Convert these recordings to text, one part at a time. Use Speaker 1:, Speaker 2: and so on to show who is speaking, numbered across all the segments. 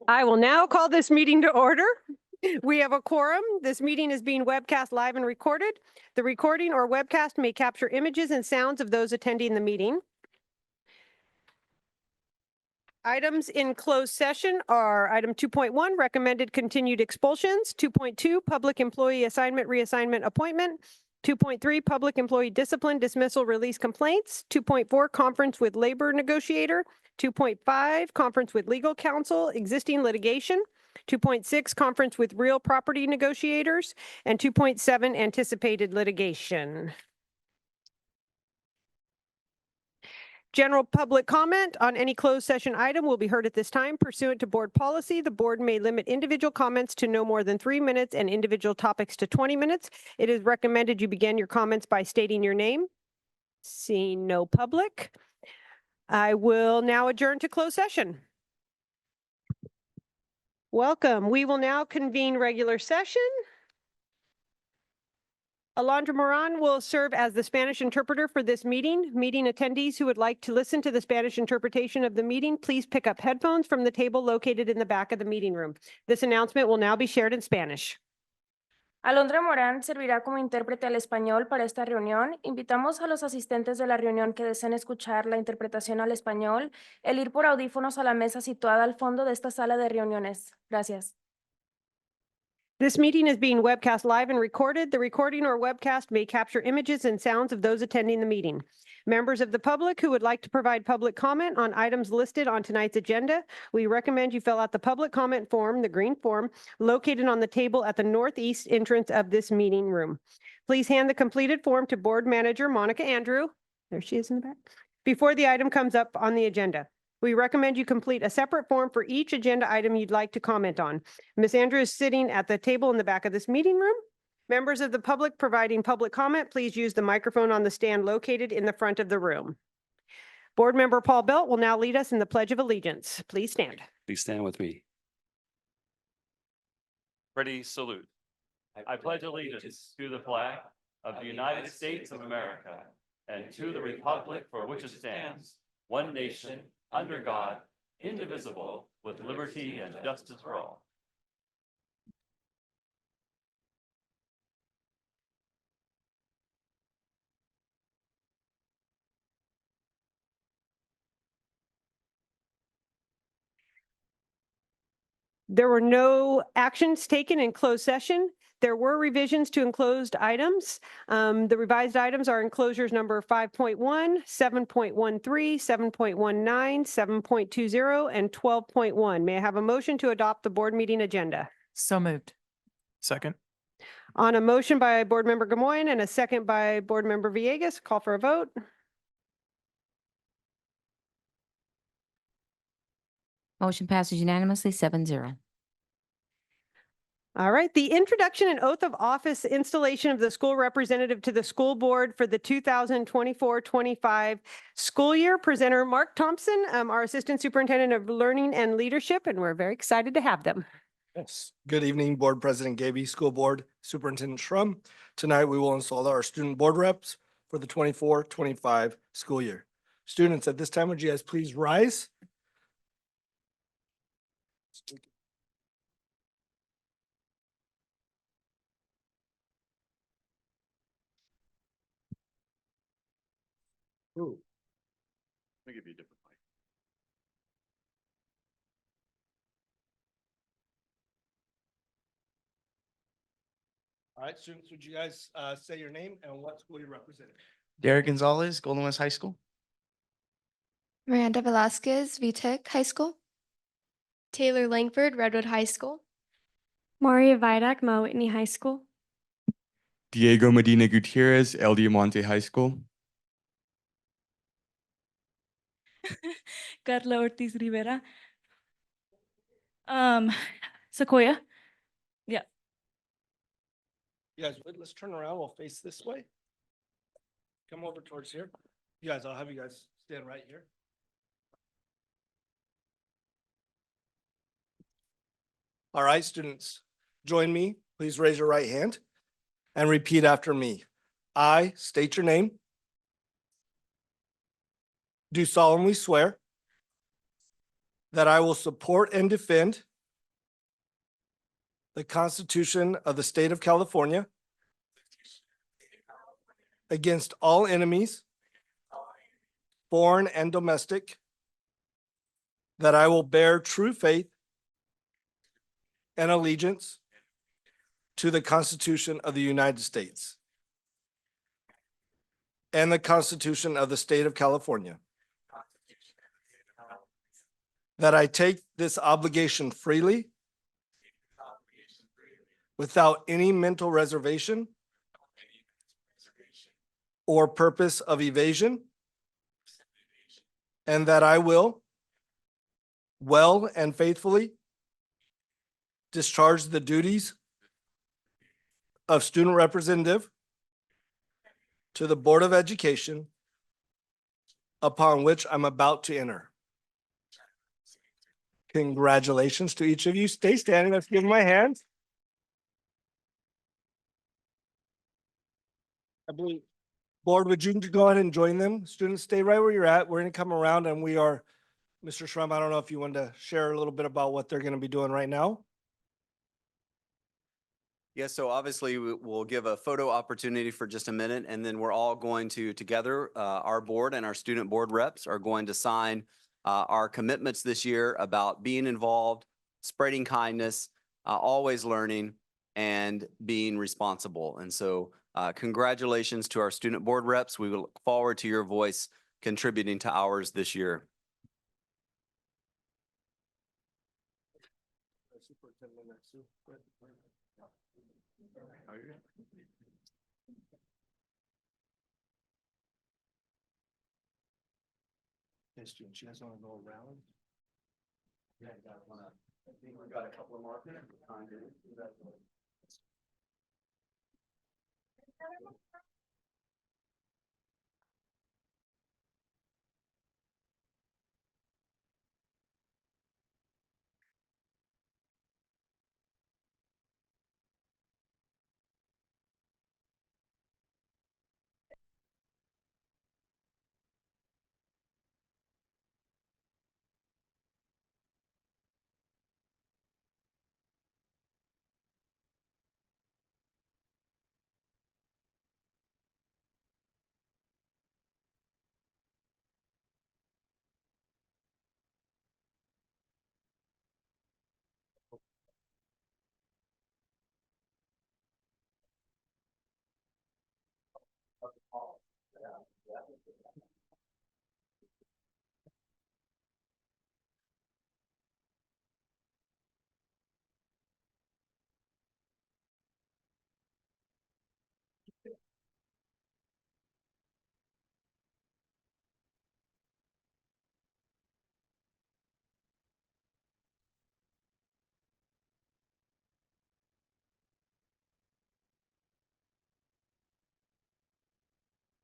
Speaker 1: I will now call this meeting to order. We have a quorum. This meeting is being webcast live and recorded. The recording or webcast may capture images and sounds of those attending the meeting. Items in closed session are item 2.1, recommended continued expulsions, 2.2, public employee assignment, reassignment, appointment, 2.3, public employee discipline, dismissal, release complaints, 2.4, conference with labor negotiator, 2.5, conference with legal counsel, existing litigation, 2.6, conference with real property negotiators, and 2.7, anticipated litigation. General public comment on any closed session item will be heard at this time. Pursuant to board policy, the board may limit individual comments to no more than 3 minutes and individual topics to 20 minutes. It is recommended you begin your comments by stating your name. Seeing no public, I will now adjourn to closed session. Welcome. We will now convene regular session. Alondra Moran will serve as the Spanish interpreter for this meeting. Meeting attendees who would like to listen to the Spanish interpretation of the meeting, please pick up headphones from the table located in the back of the meeting room. This announcement will now be shared in Spanish.
Speaker 2: Alondra Morán servirá como intérprete al español para esta reunión. Invitamos a los asistentes de la reunión que deseen escuchar la interpretación al español, el ir por audífonos a la mesa situada al fondo de esta sala de reuniones. Gracias.
Speaker 1: This meeting is being webcast live and recorded. The recording or webcast may capture images and sounds of those attending the meeting. Members of the public who would like to provide public comment on items listed on tonight's agenda, we recommend you fill out the public comment form, the green form, located on the table at the northeast entrance of this meeting room. Please hand the completed form to Board Manager Monica Andrew. There she is in the back. Before the item comes up on the agenda. We recommend you complete a separate form for each agenda item you'd like to comment on. Ms. Andrews is sitting at the table in the back of this meeting room. Members of the public providing public comment, please use the microphone on the stand located in the front of the room. Board Member Paul Belt will now lead us in the Pledge of Allegiance. Please stand.
Speaker 3: Please stand with me. Ready, salute. I pledge allegiance to the flag of the United States of America and to the republic for which it stands, one nation, under God, indivisible, with liberty and justice for all.
Speaker 1: There were no actions taken in closed session. There were revisions to enclosed items. The revised items are enclosures number 5.1, 7.13, 7.19, 7.20, and 12.1. May I have a motion to adopt the board meeting agenda?
Speaker 4: So moved. Second.
Speaker 1: On a motion by Board Member Gamoyen and a second by Board Member Villegas, call for a vote.
Speaker 5: Motion passes unanimously 7-0.
Speaker 1: All right, the introduction and oath of office installation of the school representative to the school board for the 2024-25 school year. Presenter Mark Thompson, our Assistant Superintendent of Learning and Leadership, and we're very excited to have them.
Speaker 6: Yes. Good evening, Board President Gaby, School Board Superintendent Schrum. Tonight, we will install our student board reps for the 24-25 school year. Students, at this time, would you guys please rise? Ooh.
Speaker 3: Let me give you a different mic.
Speaker 6: All right, students, would you guys say your name and what school you represent?
Speaker 4: Derek Gonzalez, Golden West High School.
Speaker 7: Miranda Velasquez, VTech High School. Taylor Langford, Redwood High School.
Speaker 8: Maria Vidak, Mo Whitney High School.
Speaker 9: Diego Medina Gutierrez, El Diamante High School.
Speaker 8: Carla Ortiz Rivera. Sequoia. Yeah.
Speaker 6: You guys, let's turn around. We'll face this way. Come over towards here. You guys, I'll have you guys stand right here. All right, students, join me. Please raise your right hand and repeat after me. I state your name. Do solemnly swear that I will support and defend the Constitution of the State of California against all enemies, foreign and domestic, that I will bear true faith and allegiance to the Constitution of the United States and the Constitution of the State of California, that I take this obligation freely without any mental reservation or purpose of evasion, and that I will well and faithfully discharge the duties of student representative to the Board of Education upon which I'm about to enter. Congratulations to each of you. Stay standing. Let's give them my hands. I believe, Board, would you go ahead and join them? Students, stay right where you're at. We're going to come around and we are, Mr. Shrum, I don't know if you want to share a little bit about what they're going to be doing right now.
Speaker 10: Yes, so obviously we'll give a photo opportunity for just a minute, and then we're all going to together, our board and our student board reps are going to sign our commitments this year about being involved, spreading kindness, always learning, and being responsible. And so congratulations to our student board reps. We look forward to your voice contributing to ours this year.
Speaker 6: Yes, students, you guys want to go around? Yeah, I think we've got a couple of markers.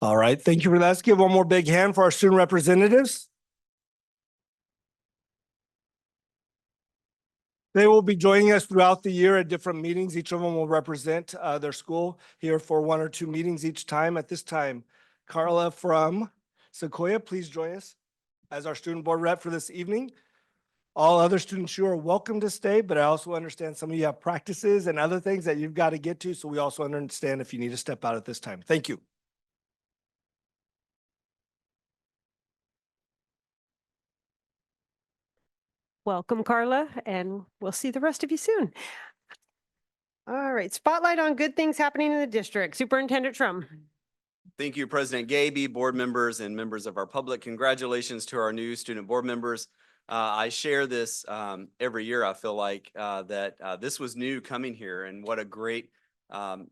Speaker 6: All right, thank you for that. Let's give one more big hand for our student representatives. They will be joining us throughout the year at different meetings. Each of them will represent their school here for 1 or 2 meetings each time. At this time, Carla from Sequoia, please join us as our student board rep for this evening. All other students, you are welcome to stay, but I also understand some of you have practices and other things that you've got to get to. So we also understand if you need to step out at this time. Thank you.
Speaker 1: Welcome, Carla, and we'll see the rest of you soon. All right, spotlight on good things happening in the district. Superintendent Shrum.
Speaker 10: Thank you, President Gaby, board members, and members of our public. Congratulations to our new student board members. I share this every year. I feel like that this was new coming here, and what a great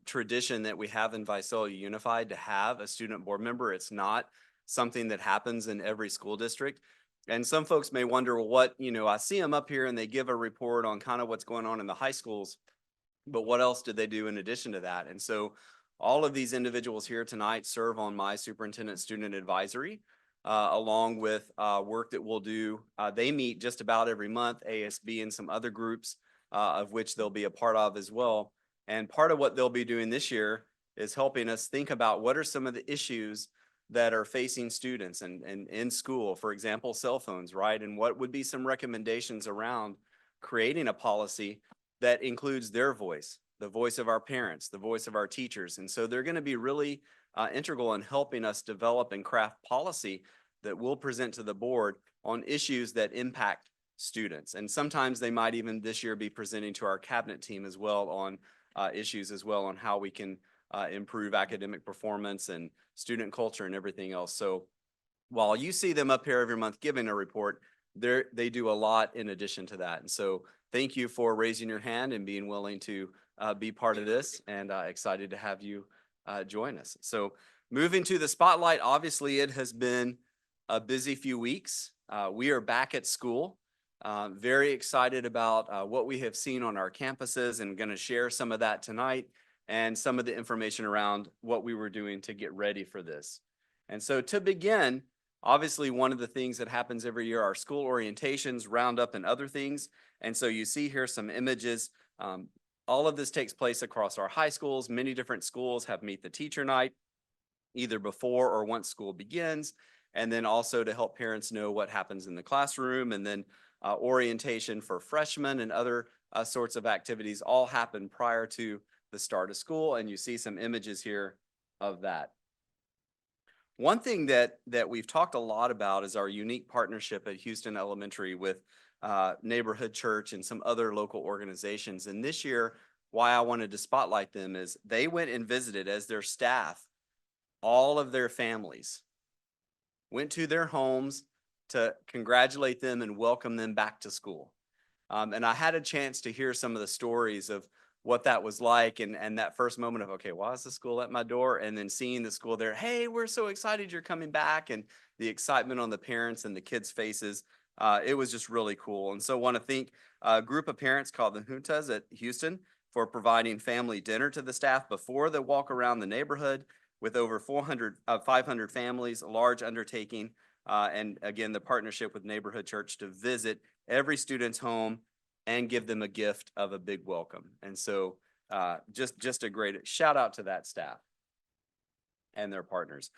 Speaker 10: tradition that we have in Visalia Unified to have a student board member. It's not something that happens in every school district. And some folks may wonder, well, what, I see them up here and they give a report on kind of what's going on in the high schools, but what else did they do in addition to that? And so all of these individuals here tonight serve on my superintendent student advisory, along with work that we'll do. They meet just about every month, ASB and some other groups, of which they'll be a part of as well. And part of what they'll be doing this year is helping us think about what are some of the issues that are facing students and in school, for example, cell phones, right? And what would be some recommendations around creating a policy that includes their voice, the voice of our parents, the voice of our teachers. And so they're going to be really integral in helping us develop and craft policy that we'll present to the board on issues that impact students. And sometimes they might even this year be presenting to our cabinet team as well on issues as well on how we can improve academic performance and student culture and everything else. So while you see them up here every month giving a report, they do a lot in addition to that. And so thank you for raising your hand and being willing to be part of this, and excited to have you join us. So moving to the spotlight, obviously it has been a busy few weeks. We are back at school. Very excited about what we have seen on our campuses, and going to share some of that tonight and some of the information around what we were doing to get ready for this. And so to begin, obviously one of the things that happens every year are school orientations, roundup, and other things. And so you see here some images. All of this takes place across our high schools. Many different schools have Meet the Teacher Night, either before or once school begins. And then also to help parents know what happens in the classroom, and then orientation for freshmen and other sorts of activities all happen prior to the start of school. And you see some images here of that. One thing that we've talked a lot about is our unique partnership at Houston Elementary with Neighborhood Church and some other local organizations. And this year, why I wanted to spotlight them is they went and visited as their staff, all of their families, went to their homes to congratulate them and welcome them back to school. And I had a chance to hear some of the stories of what that was like, and that first moment of, okay, why is the school at my door? And then seeing the school there, hey, we're so excited you're coming back, and the excitement on the parents and the kids' faces. It was just really cool. And so I want to thank a group of parents called the Juntas at Houston for providing family dinner to the staff before the walk around the neighborhood with over 500 families, a large undertaking. And again, the partnership with Neighborhood Church to visit every student's home and give them a gift of a big welcome. And so just a great shout out to that staff and their partners.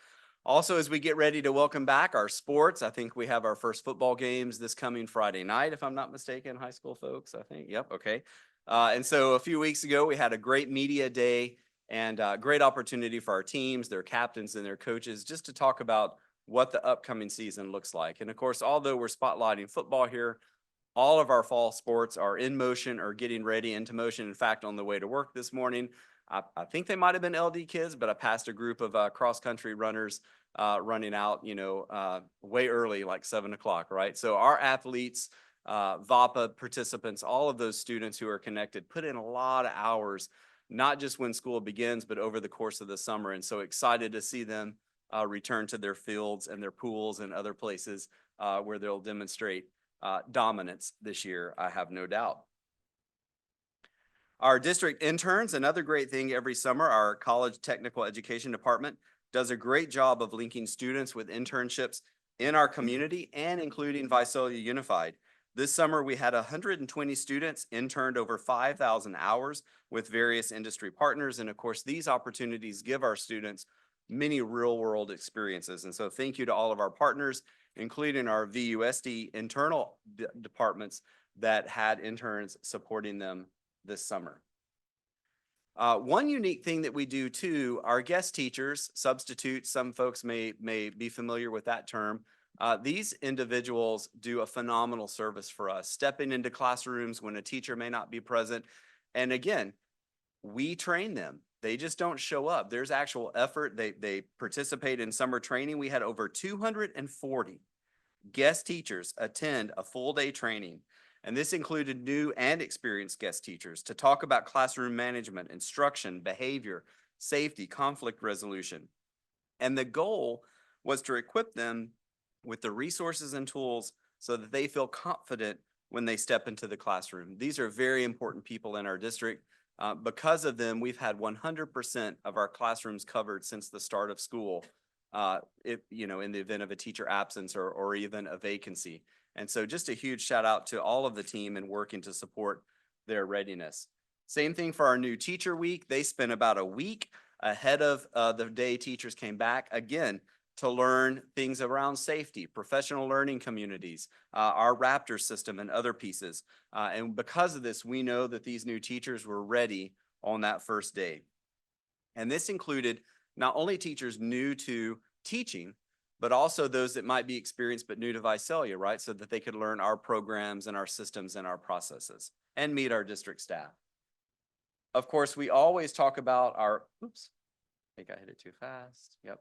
Speaker 10: Also, as we get ready to welcome back our sports, I think we have our first football games this coming Friday night, if I'm not mistaken, high school folks, I think. Yep, okay. And so a few weeks ago, we had a great media day and great opportunity for our teams, their captains, and their coaches just to talk about what the upcoming season looks like. And of course, although we're spotlighting football here, all of our fall sports are in motion or getting ready into motion. In fact, on the way to work this morning, I think they might have been LD kids, but I passed a group of cross-country runners running out, way early, like 7 o'clock, right? So our athletes, VAPA participants, all of those students who are connected, put in a lot of hours, not just when school begins, but over the course of the summer. And so excited to see them return to their fields and their pools and other places where they'll demonstrate dominance this year, I have no doubt. Our district interns, another great thing every summer, our college technical education department does a great job of linking students with internships in our community and including Visalia Unified. This summer, we had 120 students interned over 5,000 hours with various industry partners. And of course, these opportunities give our students many real-world experiences. And so thank you to all of our partners, including our VUSD internal departments that had interns supporting them this summer. One unique thing that we do too, our guest teachers, substitutes, some folks may be familiar with that term. These individuals do a phenomenal service for us, stepping into classrooms when a teacher may not be present. And again, we train them. They just don't show up. There's actual effort. They participate in summer training. We had over 240 guest teachers attend a full day training. And this included new and experienced guest teachers to talk about classroom management, instruction, behavior, safety, conflict resolution. And the goal was to equip them with the resources and tools so that they feel confident when they step into the classroom. These are very important people in our district. Because of them, we've had 100% of our classrooms covered since the start of school, in the event of a teacher absence or even a vacancy. And so just a huge shout out to all of the team and working to support their readiness. Same thing for our new teacher week. They spent about a week ahead of the day teachers came back. Again, to learn things around safety, professional learning communities, our Raptor system and other pieces. And because of this, we know that these new teachers were ready on that first day. And this included not only teachers new to teaching, but also those that might be experienced but new to Visalia, right? So that they could learn our programs and our systems and our processes and meet our district staff. Of course, we always talk about our, oops, I think I hit it too fast. Yep.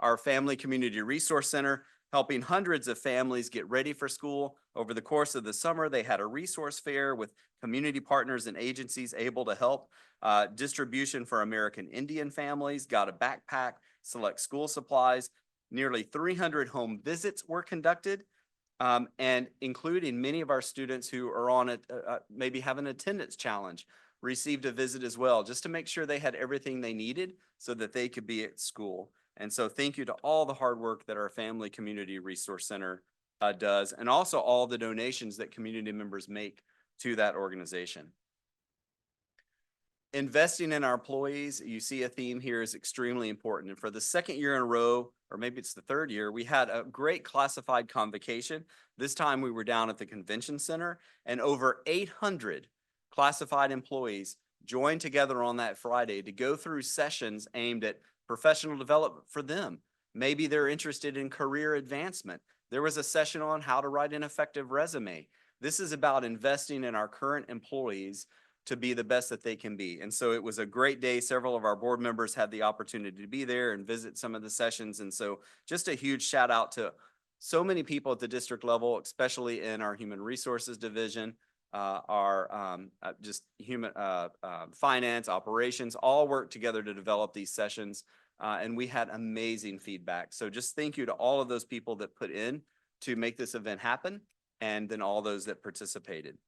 Speaker 10: Our Family Community Resource Center, helping hundreds of families get ready for school. Over the course of the summer, they had a resource fair with community partners and agencies able to help. Distribution for American Indian families, got a backpack, select school supplies. Nearly 300 home visits were conducted, and including many of our students who are on it, maybe have an attendance challenge, received a visit as well, just to make sure they had everything they needed so that they could be at school. And so thank you to all the hard work that our Family Community Resource Center does, and also all the donations that community members make to that organization. Investing in our employees, you see a theme here, is extremely important. And for the second year in a row, or maybe it's the third year, we had a great classified convocation. This time we were down at the convention center, and over 800 classified employees joined together on that Friday to go through sessions aimed at professional development for them. Maybe they're interested in career advancement. There was a session on how to write an effective resume. This is about investing in our current employees to be the best that they can be. And so it was a great day. Several of our board members had the opportunity to be there and visit some of the sessions. And so just a huge shout out to so many people at the district level, especially in our Human Resources Division, our just human finance, operations, all work together to develop these sessions. And we had amazing feedback. So just thank you to all of those people that put in to make this event happen, and then all those that participated.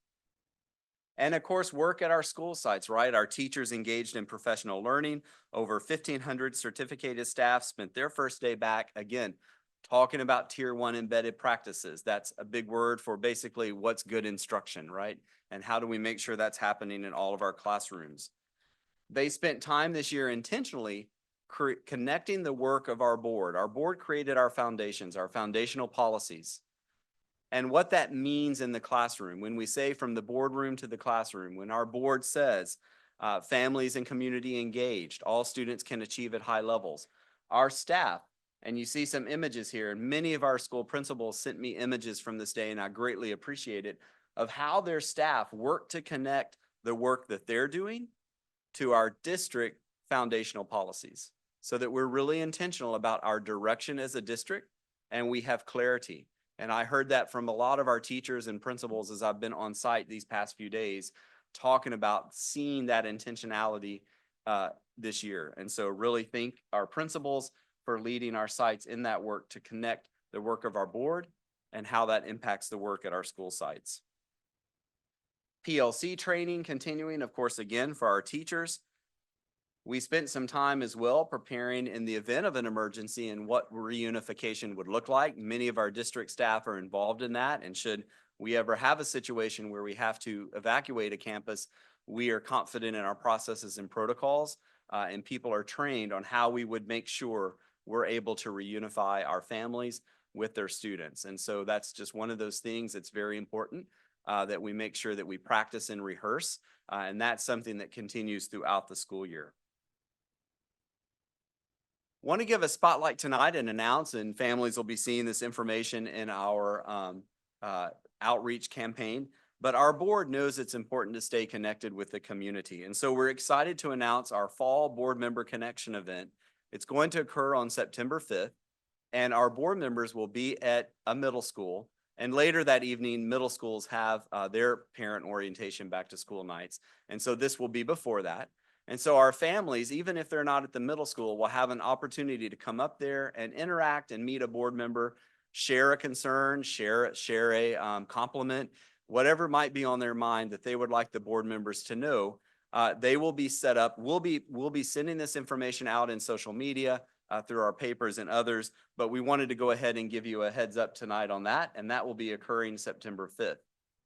Speaker 10: And of course, work at our school sites, right? Our teachers engaged in professional learning. Over 1,500 certificated staff spent their first day back, again, talking about Tier 1 embedded practices. That's a big word for basically what's good instruction, right? And how do we make sure that's happening in all of our classrooms? They spent time this year intentionally connecting the work of our board. Our board created our foundations, our foundational policies. And what that means in the classroom, when we say from the boardroom to the classroom, when our board says families and community engaged, all students can achieve at high levels. Our staff, and you see some images here, and many of our school principals sent me images from this day, and I greatly appreciate it, of how their staff work to connect the work that they're doing to our district foundational policies, so that we're really intentional about our direction as a district and we have clarity. And I heard that from a lot of our teachers and principals as I've been on site these past few days, talking about seeing that intentionality this year. And so really thank our principals for leading our sites in that work to connect the work of our board and how that impacts the work at our school sites. PLC training continuing, of course, again, for our teachers. We spent some time as well preparing in the event of an emergency and what reunification would look like. Many of our district staff are involved in that, and should we ever have a situation where we have to evacuate a campus, we are confident in our processes and protocols, and people are trained on how we would make sure we're able to reunify our families with their students. And so that's just one of those things that's very important, that we make sure that we practice and rehearse, and that's something that continues throughout the school year. Want to give a spotlight tonight and announce, and families will be seeing this information in our outreach campaign, but our board knows it's important to stay connected with the community. And so we're excited to announce our fall board member connection event. It's going to occur on September 5th, and our board members will be at a middle school. And later that evening, middle schools have their parent orientation back to school nights. And so this will be before that. And so our families, even if they're not at the middle school, will have an opportunity to come up there and interact and meet a board member, share a concern, share a compliment, whatever might be on their mind that they would like the board members to know. They will be set up. We'll be sending this information out in social media through our papers and others, but we wanted to go ahead and give you a heads up tonight on that, and that will be occurring September 5th.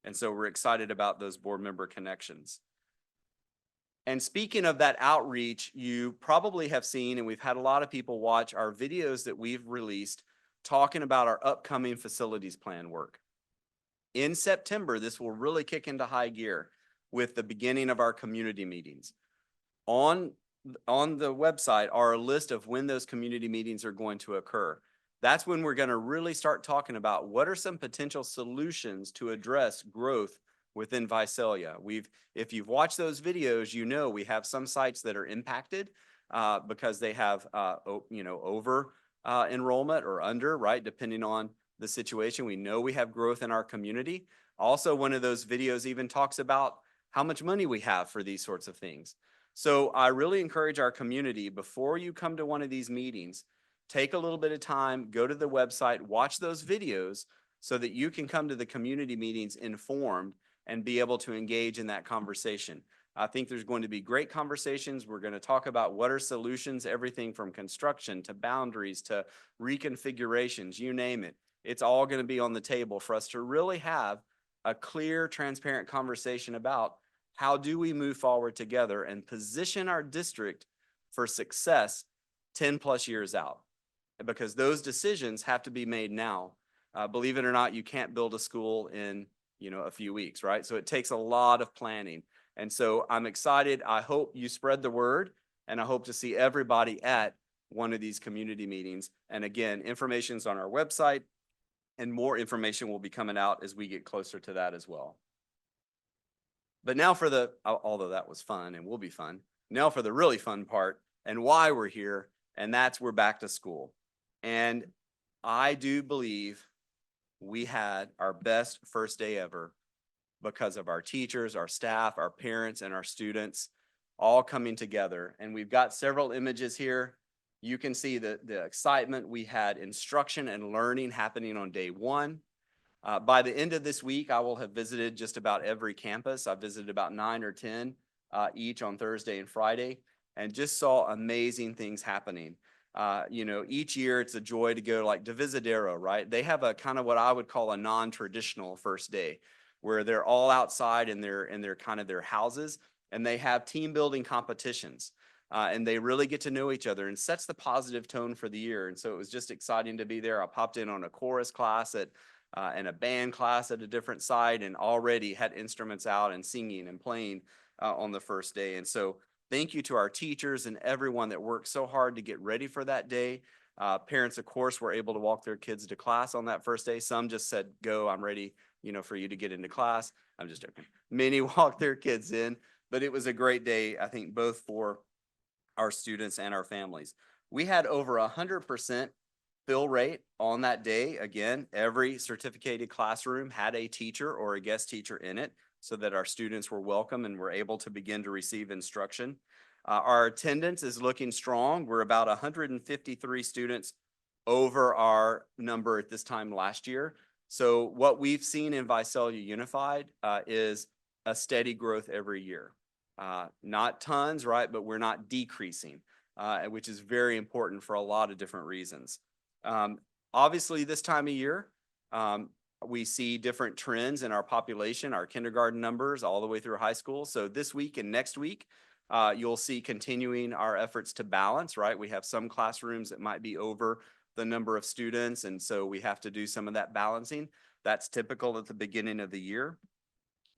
Speaker 10: And so we're excited about those board member connections. And speaking of that outreach, you probably have seen, and we've had a lot of people watch our videos that we've released talking about our upcoming facilities plan work. In September, this will really kick into high gear with the beginning of our community meetings. On the website are a list of when those community meetings are going to occur. That's when we're going to really start talking about what are some potential solutions to address growth within Visalia. If you've watched those videos, you know we have some sites that are impacted because they have over enrollment or under, right, depending on the situation. We know we have growth in our community. Also, one of those videos even talks about how much money we have for these sorts of things. So I really encourage our community, before you come to one of these meetings, take a little bit of time, go to the website, watch those videos so that you can come to the community meetings informed and be able to engage in that conversation. I think there's going to be great conversations. We're going to talk about what are solutions, everything from construction to boundaries to reconfigurations, you name it. It's all going to be on the table for us to really have a clear, transparent conversation about how do we move forward together and position our district for success 10 plus years out, because those decisions have to be made now. Believe it or not, you can't build a school in a few weeks, right? So it takes a lot of planning. And so I'm excited. I hope you spread the word, and I hope to see everybody at one of these community meetings. And again, information's on our website, and more information will be coming out as we get closer to that as well. But now for although that was fun and will be fun, now for the really fun part and why we're here, and that's we're back to school. And I do believe we had our best first day ever because of our teachers, our staff, our parents, and our students all coming together. And we've got several images here. You can see the excitement. We had instruction and learning happening on day one. By the end of this week, I will have visited just about every campus. I visited about 9 or 10 each on Thursday and Friday, and just saw amazing things happening. Each year it's a joy to go like to Visalia, right? They have a kind of what I would call a non-traditional first day, where they're all outside in their kind of their houses, and they have team building competitions. And they really get to know each other, and sets the positive tone for the year. And so it was just exciting to be there. I popped in on a chorus class and a band class at a different site, and already had instruments out and singing and playing on the first day. And so thank you to our teachers and everyone that worked so hard to get ready for that day. Parents, of course, were able to walk their kids to class on that first day. Some just said, go, I'm ready, for you to get into class. I'm just joking. Many walked their kids in, but it was a great day, I think, both for our students and our families. We had over 100% fill rate on that day. Again, every certificated classroom had a teacher or a guest teacher in it, so that our students were welcome and were able to begin to receive instruction. Our attendance is looking strong. We're about 153 students over our number at this time last year. So what we've seen in Visalia Unified is a steady growth every year. Not tons, right? But we're not decreasing, which is very important for a lot of different reasons. Obviously, this time of year, we see different trends in our population, our kindergarten numbers all the way through high school. So this week and next week, you'll see continuing our efforts to balance, right? We have some classrooms that might be over the number of students, and so we have to do some of that balancing. That's typical at the beginning of the year,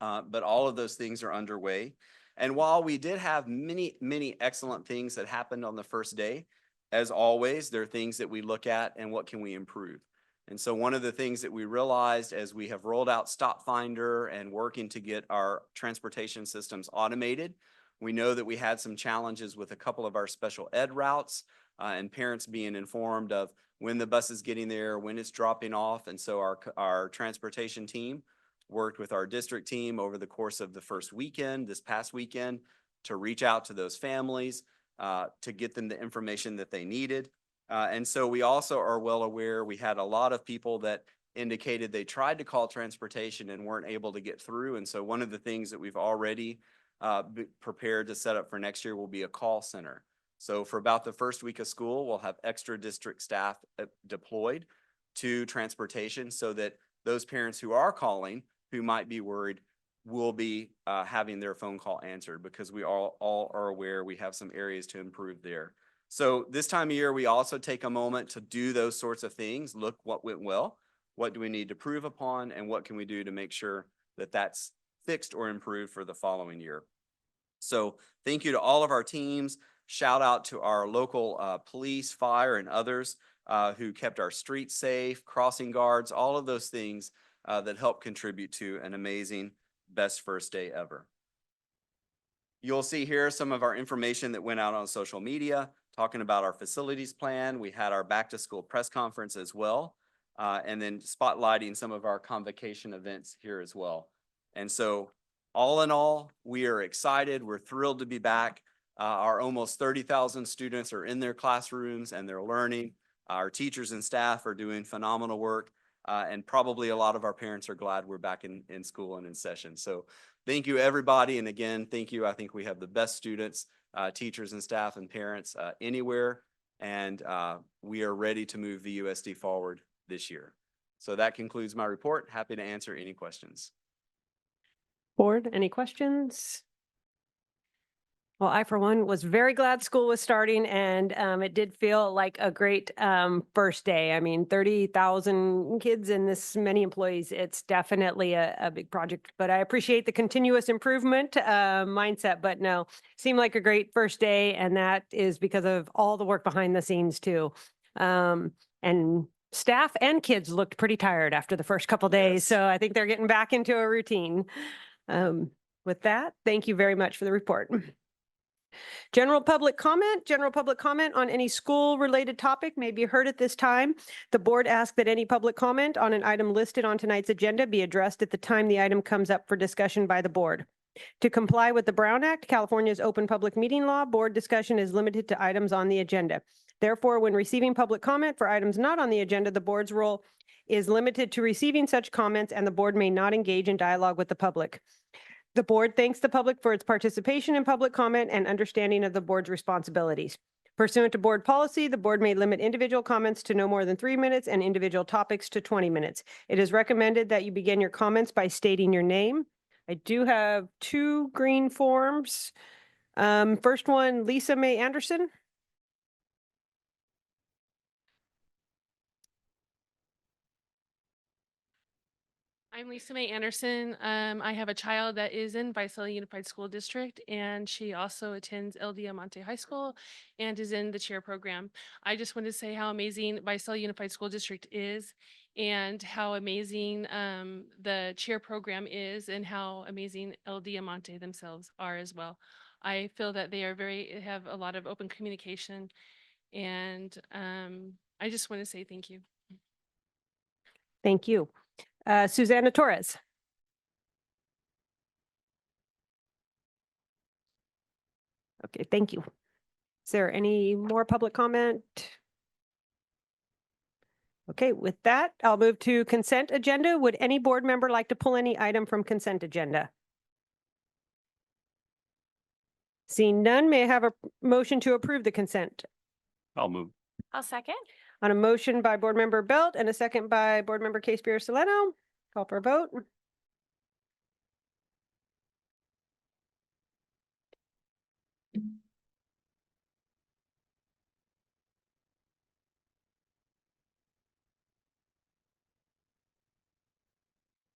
Speaker 10: but all of those things are underway. And while we did have many, many excellent things that happened on the first day, as always, there are things that we look at and what can we improve. And so one of the things that we realized as we have rolled out Stop Finder and working to get our transportation systems automated, we know that we had some challenges with a couple of our special ed routes and parents being informed of when the bus is getting there, when it's dropping off. And so our transportation team worked with our district team over the course of the first weekend, this past weekend, to reach out to those families, to get them the information that they needed. And so we also are well aware, we had a lot of people that indicated they tried to call transportation and weren't able to get through. And so one of the things that we've already prepared to set up for next year will be a call center. So for about the first week of school, we'll have extra district staff deployed to transportation so that those parents who are calling, who might be worried, will be having their phone call answered because we all are aware we have some areas to improve there. So this time of year, we also take a moment to do those sorts of things. Look what went well, what do we need to improve upon, and what can we do to make sure that that's fixed or improved for the following year. So thank you to all of our teams. Shout out to our local police, fire, and others who kept our streets safe, crossing guards, all of those things that help contribute to an amazing best first day ever. You'll see here some of our information that went out on social media, talking about our facilities plan. We had our back to school press conference as well, and then spotlighting some of our convocation events here as well. And so all in all, we are excited. We're thrilled to be back. Our almost 30,000 students are in their classrooms and they're learning. Our teachers and staff are doing phenomenal work. And probably a lot of our parents are glad we're back in school and in session. So thank you, everybody. And again, thank you. I think we have the best students, teachers and staff and parents anywhere. And we are ready to move the USD forward this year. So that concludes my report. Happy to answer any questions.
Speaker 1: Board, any questions? Well, I, for one, was very glad school was starting, and it did feel like a great first day. I mean, 30,000 kids and this many employees, it's definitely a big project, but I appreciate the continuous improvement mindset. But no, seemed like a great first day, and that is because of all the work behind the scenes too. And staff and kids looked pretty tired after the first couple days,
Speaker 10: Yes.
Speaker 1: so I think they're getting back into a routine. With that, thank you very much for the report. General public comment on any school-related topic may be heard at this time. The board asks that any public comment on an item listed on tonight's agenda be addressed at the time the item comes up for discussion by the board. To comply with the Brown Act, California's open public meeting law, board discussion is limited to items on the agenda. Therefore, when receiving public comment for items not on the agenda, the board's role is limited to receiving such comments, and the board may not engage in dialogue with the public. The board thanks the public for its participation in public comment and understanding of the board's responsibilities. Pursuant to board policy, the board may limit individual comments to no more than 3 minutes and individual topics to 20 minutes. It is recommended that you begin your comments by stating your name. I do have 2 green forms. First one, Lisa Mae Anderson.
Speaker 8: I'm Lisa Mae Anderson. I have a child that is in Visalia Unified School District, and she also attends El Diamante High School and is in the cheer program. I just wanted to say how amazing Visalia Unified School District is and how amazing the cheer program is and how amazing El Diamante themselves are as well. I feel that they have a lot of open communication, and I just want to say thank you.
Speaker 1: Thank you. Susanna Torres. Okay, thank you. Is there any more public comment? Okay, with that, I'll move to consent agenda. Would any board member like to pull any item from consent agenda? Seeing none, may I have a motion to approve the consent?
Speaker 3: I'll move.
Speaker 2: I'll second.
Speaker 1: On a motion by Board Member Belt and a second by Board Member Case-Beer-Soleno, call for a vote.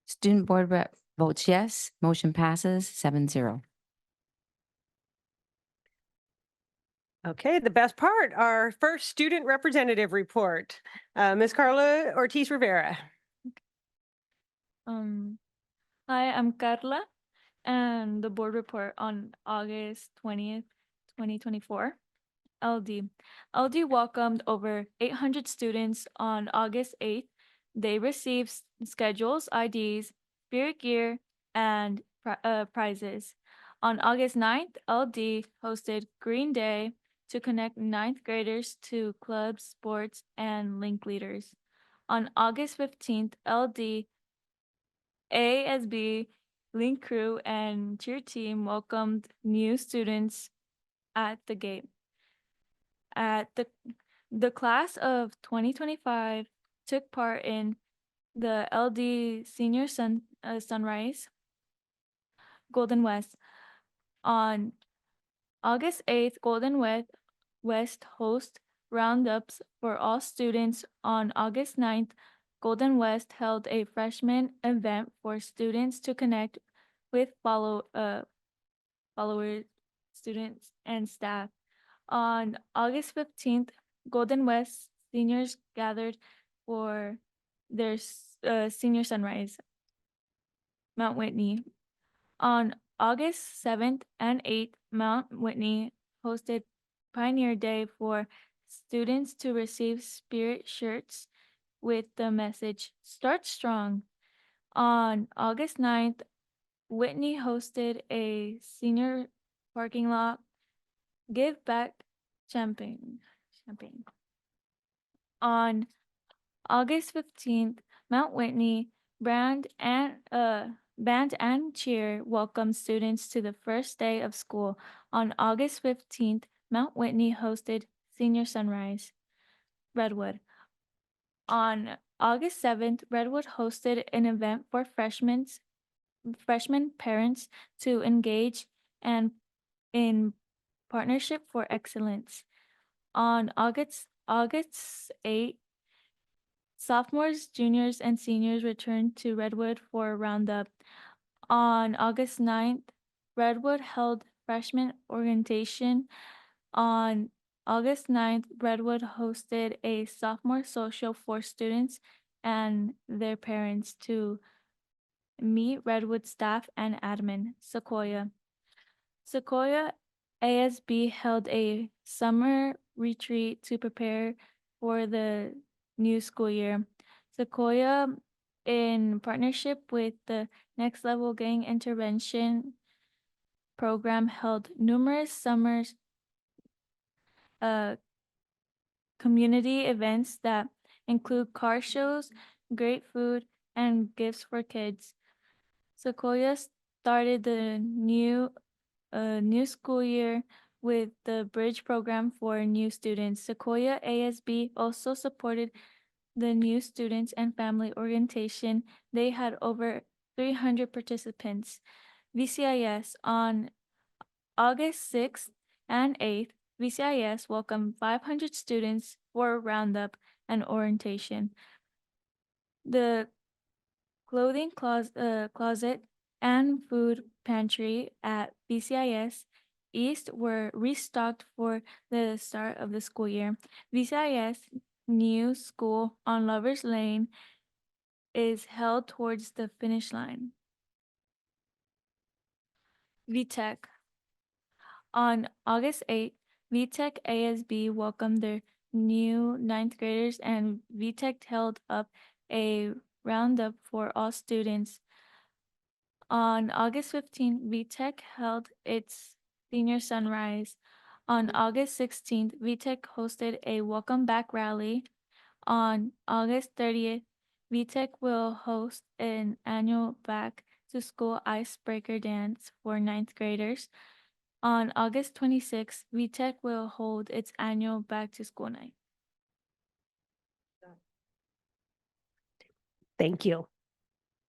Speaker 5: Student Board Rep votes yes. Motion passes 7-0.
Speaker 1: Okay, the best part, our first student representative report. Ms. Carla Ortiz Rivera.
Speaker 8: Hi, I'm Carla, and the board report on August 20th, 2024. LD welcomed over 800 students on August 8th. They received schedules, IDs, spirit gear, and prizes. On August 9th, LD hosted Green Day to connect 9th graders to clubs, sports, and link leaders. On August 15th, LD, ASB, link crew, and cheer team welcomed new students at the gate. At the class of 2025 took part in the LD Senior Sunrise, Golden West. On August 8th, West hosts roundups for all students. On August 9th, Golden West held a freshman event for students to connect with followers, students, and staff. On August 15th, Golden West seniors gathered for their senior sunrise, Mount Whitney. On August 7th and 8th, Mount Whitney hosted Pioneer Day for students to receive spirit shirts with the message, "Start Strong." On August 9th, Whitney hosted a senior parking lot give back champagne. On August 15th, Mount Whitney band and cheer welcomed students to the first day of school. On August 15th, Mount Whitney hosted Senior Sunrise. Redwood. On August 7th, Redwood hosted an event for freshman parents to engage and in partnership for excellence. On August 8th, sophomores, juniors, and seniors returned to Redwood for a roundup. On August 9th, Redwood held freshman orientation. On August 9th, Redwood hosted a sophomore social for students and their parents to meet Redwood staff and admin. Sequoia ASB held a summer retreat to prepare for the new school year. Sequoia, in partnership with the Next Level Gang Intervention Program, held numerous summers community events that include car shows, great food, and gifts for kids. Sequoia started the new school year with the Bridge program for new students. Sequoia ASB also supported the new students and family orientation. They had over 300 participants. VCIS on August 6th and 8th, VCIS welcomed 500 students for a roundup and orientation. The clothing closet and food pantry at VCIS East were restocked for the start of the school year. VCIS new school on Lovers Lane is held towards the finish line. VTech. On August 8th, VTech ASB welcomed their new 9th graders, and VTech held up a roundup for all students. On August 15th, VTech held its senior sunrise. On August 16th, VTech hosted a welcome back rally. On August 30th, VTech will host an annual back to school icebreaker dance for 9th graders. On August 26th, VTech will hold its annual back to school night.
Speaker 1: Thank you.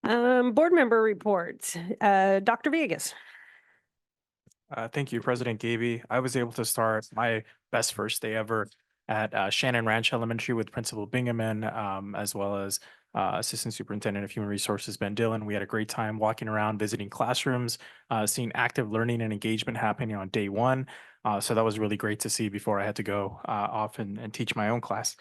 Speaker 1: Board member reports. Dr. Villegas.
Speaker 4: Thank you, President Gaby. I was able to start my best first day ever at Shannon Ranch Elementary with Principal Bingaman, as well as Assistant Superintendent of Human Resources, Ben Dillon. We had a great time walking around, visiting classrooms, seeing active learning and engagement happening on day one. So that was really great to see before I had to go off and teach my own class.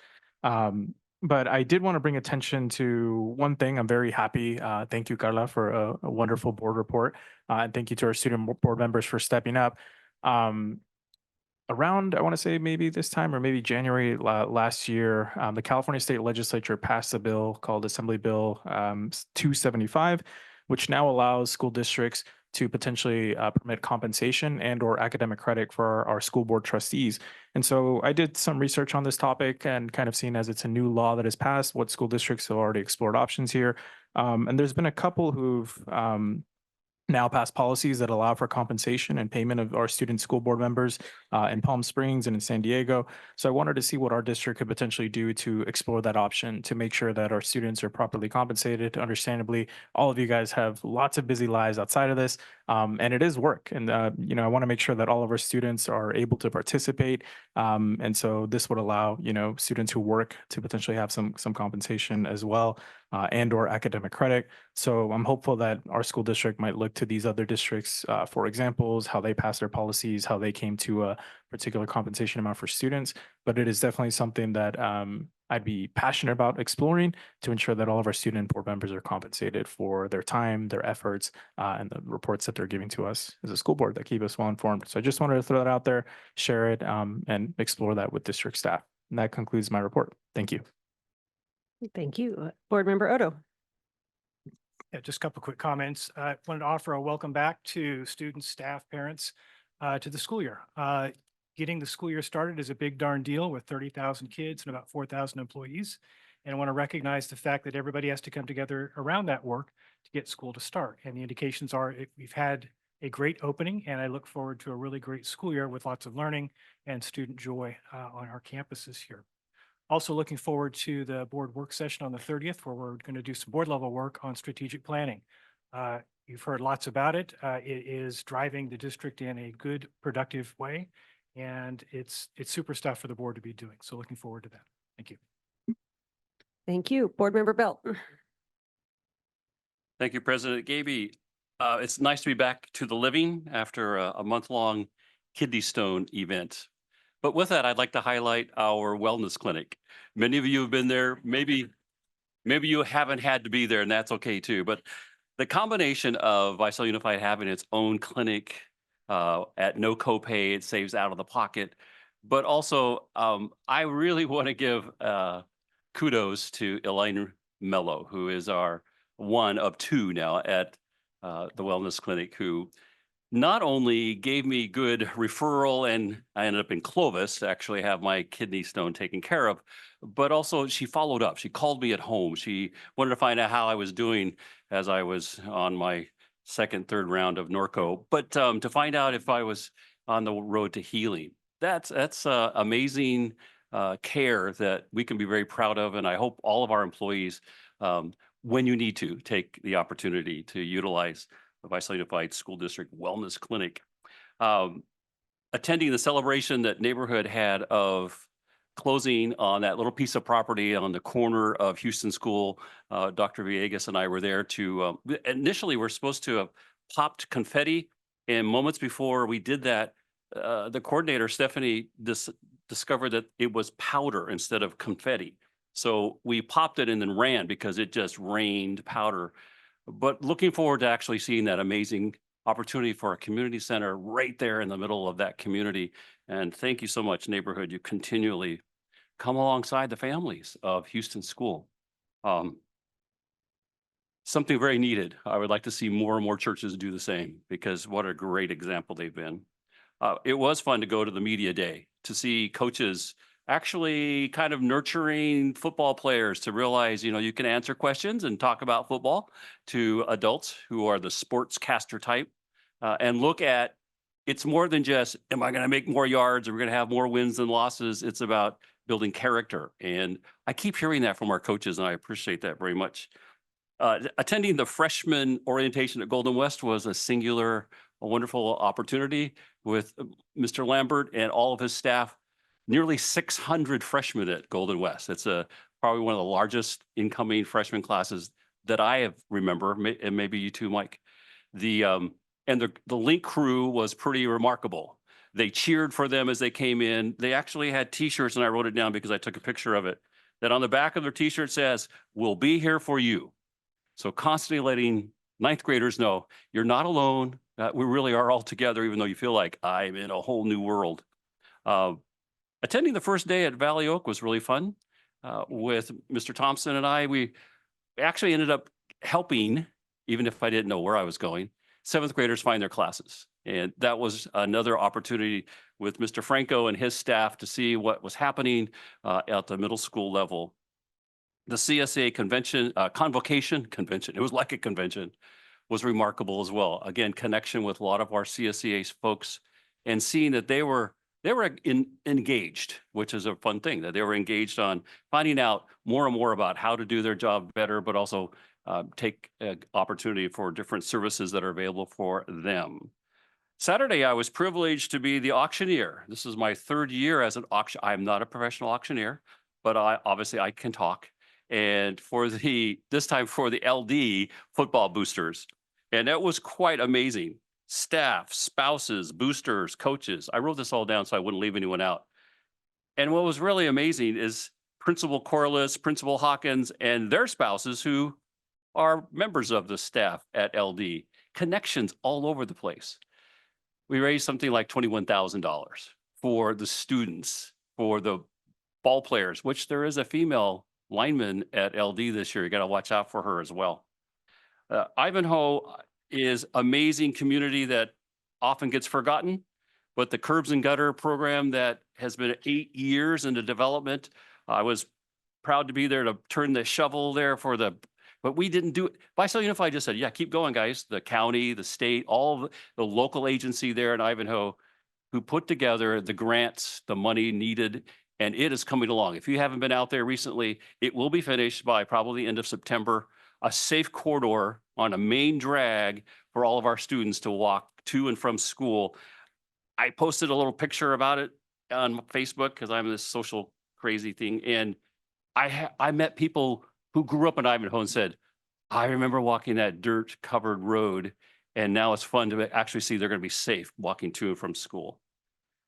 Speaker 4: But I did want to bring attention to one thing. I'm very happy. Thank you, Carla, for a wonderful board report. And thank you to our student board members for stepping up. Around, I want to say maybe this time or maybe January last year, the California State Legislature passed a bill called Assembly Bill 275, which now allows school districts to potentially permit compensation and or academic credit for our school board trustees. And so I did some research on this topic and kind of seen as it's a new law that has passed, what school districts have already explored options here. And there's been a couple who've now passed policies that allow for compensation and payment of our student school board members in Palm Springs and in San Diego. So I wanted to see what our district could potentially do to explore that option to make sure that our students are properly compensated. Understandably, all of you guys have lots of busy lives outside of this. And it is work. And, I want to make sure that all of our students are able to participate. And so this would allow, students who work to potentially have some compensation as well, and or academic credit. So I'm hopeful that our school district might look to these other districts for examples, how they pass their policies, how they came to a particular compensation amount for students. But it is definitely something that I'd be passionate about exploring to ensure that all of our student board members are compensated for their time, their efforts, and the reports that they're giving to us as a school board that keep us well informed. So I just wanted to throw that out there, share it, and explore that with district staff. And that concludes my report. Thank you.
Speaker 1: Thank you. Board Member Odo.
Speaker 11: Yeah, just a couple quick comments. I wanted to offer a welcome back to students, staff, parents to the school year. Getting the school year started is a big darn deal with 30,000 kids and about 4,000 employees. And I want to recognize the fact that everybody has to come together around that work to get school to start. And the indications are we've had a great opening, and I look forward to a really great school year with lots of learning and student joy on our campuses here. Also looking forward to the board work session on the 30th, where we're going to do some board level work on strategic planning. You've heard lots about it. It is driving the district in a good, productive way. And it's super stuff for the board to be doing. So looking forward to that. Thank you.
Speaker 1: Thank you. Board Member Belt.
Speaker 3: Thank you, President Gaby. It's nice to be back to the living after a month-long kidney stone event. But with that, I'd like to highlight our wellness clinic. Many of you have been there. Maybe you haven't had to be there, and that's okay too. But the combination of Visalia Unified having its own clinic at no copay, it saves out of the pocket. But also, I really want to give kudos to Elaine Mello, who is our one of two now at the wellness clinic, who not only gave me good referral, and I ended up in Clovis to actually have my kidney stone taken care of, but also she followed up. She called me at home. She wanted to find out how I was doing as I was on my second, third round of Norco, but to find out if I was on the road to healing. That's amazing care that we can be very proud of. And I hope all of our employees, when you need to, take the opportunity to utilize the Visalia Unified School District Wellness Clinic. Attending the celebration that neighborhood had of closing on that little piece of property on the corner of Houston School. Dr. Villegas and I were there to, initially we're supposed to have popped confetti, and moments before we did that, the coordinator, Stephanie, discovered that it was powder instead of confetti. So we popped it and then ran because it just rained powder. But looking forward to actually seeing that amazing opportunity for a community center right there in the middle of that community. And thank you so much, neighborhood. You continually come alongside the families of Houston School. Something very needed. I would like to see more and more churches do the same, because what a great example they've been. It was fun to go to the media day to see coaches actually kind of nurturing football players to realize, you can answer questions and talk about football to adults who are the sportscaster type, and look at, it's more than just, am I going to make more yards? Or we're going to have more wins than losses. It's about building character. And I keep hearing that from our coaches, and I appreciate that very much. Attending the freshman orientation at Golden West was a wonderful opportunity with Mr. Lambert and all of his staff. Nearly 600 freshmen at Golden West. It's probably one of the largest incoming freshman classes that I have remember, and maybe you too, Mike. The Link crew was pretty remarkable. They cheered for them as they came in. They actually had T-shirts, and I wrote it down because I took a picture of it, that on the back of their T-shirt says, "We'll be here for you." So constantly letting ninth graders know, you're not alone. We really are all together, even though you feel like I'm in a whole new world. Attending the first day at Valley Oak was really fun. With Mr. Thompson and I, we actually ended up helping, even if I didn't know where I was going, seventh graders find their classes. And that was another opportunity with Mr. Franco and his staff to see what was happening at the middle school level. The CSA convocation convention, it was like a convention, was remarkable as well. Again, connection with a lot of our CSEA folks, and seeing that they were engaged, which is a fun thing, that they were engaged on finding out more and more about how to do their job better, but also take opportunity for different services that are available for them. Saturday, I was privileged to be the auctioneer. This is my third year as an auction. I'm not a professional auctioneer, but obviously I can talk. And this time for the LD football boosters. And that was quite amazing. Staff, spouses, boosters, coaches. I wrote this all down so I wouldn't leave anyone out. And what was really amazing is Principal Corliss, Principal Hawkins, and their spouses who are members of the staff at LD. Connections all over the place. We raised something like $21,000 for the students, for the ball players, which there is a female lineman at LD this year. You got to watch out for her as well. Ivanhoe is amazing community that often gets forgotten, but the curbs and gutter program that has been 8 years into development, I was proud to be there to turn the shovel there but we didn't do it. Visalia Unified just said, yeah, keep going, guys. The county, the state, all of the local agency there in Ivanhoe who put together the grants, the money needed, and it is coming along. If you haven't been out there recently, it will be finished by probably the end of September. A safe corridor on a main drag for all of our students to walk to and from school. I posted a little picture about it on Facebook because I'm this social crazy thing. And I met people who grew up in Ivanhoe and said, I remember walking that dirt covered road, and now it's fun to actually see they're going to be safe walking to and from school.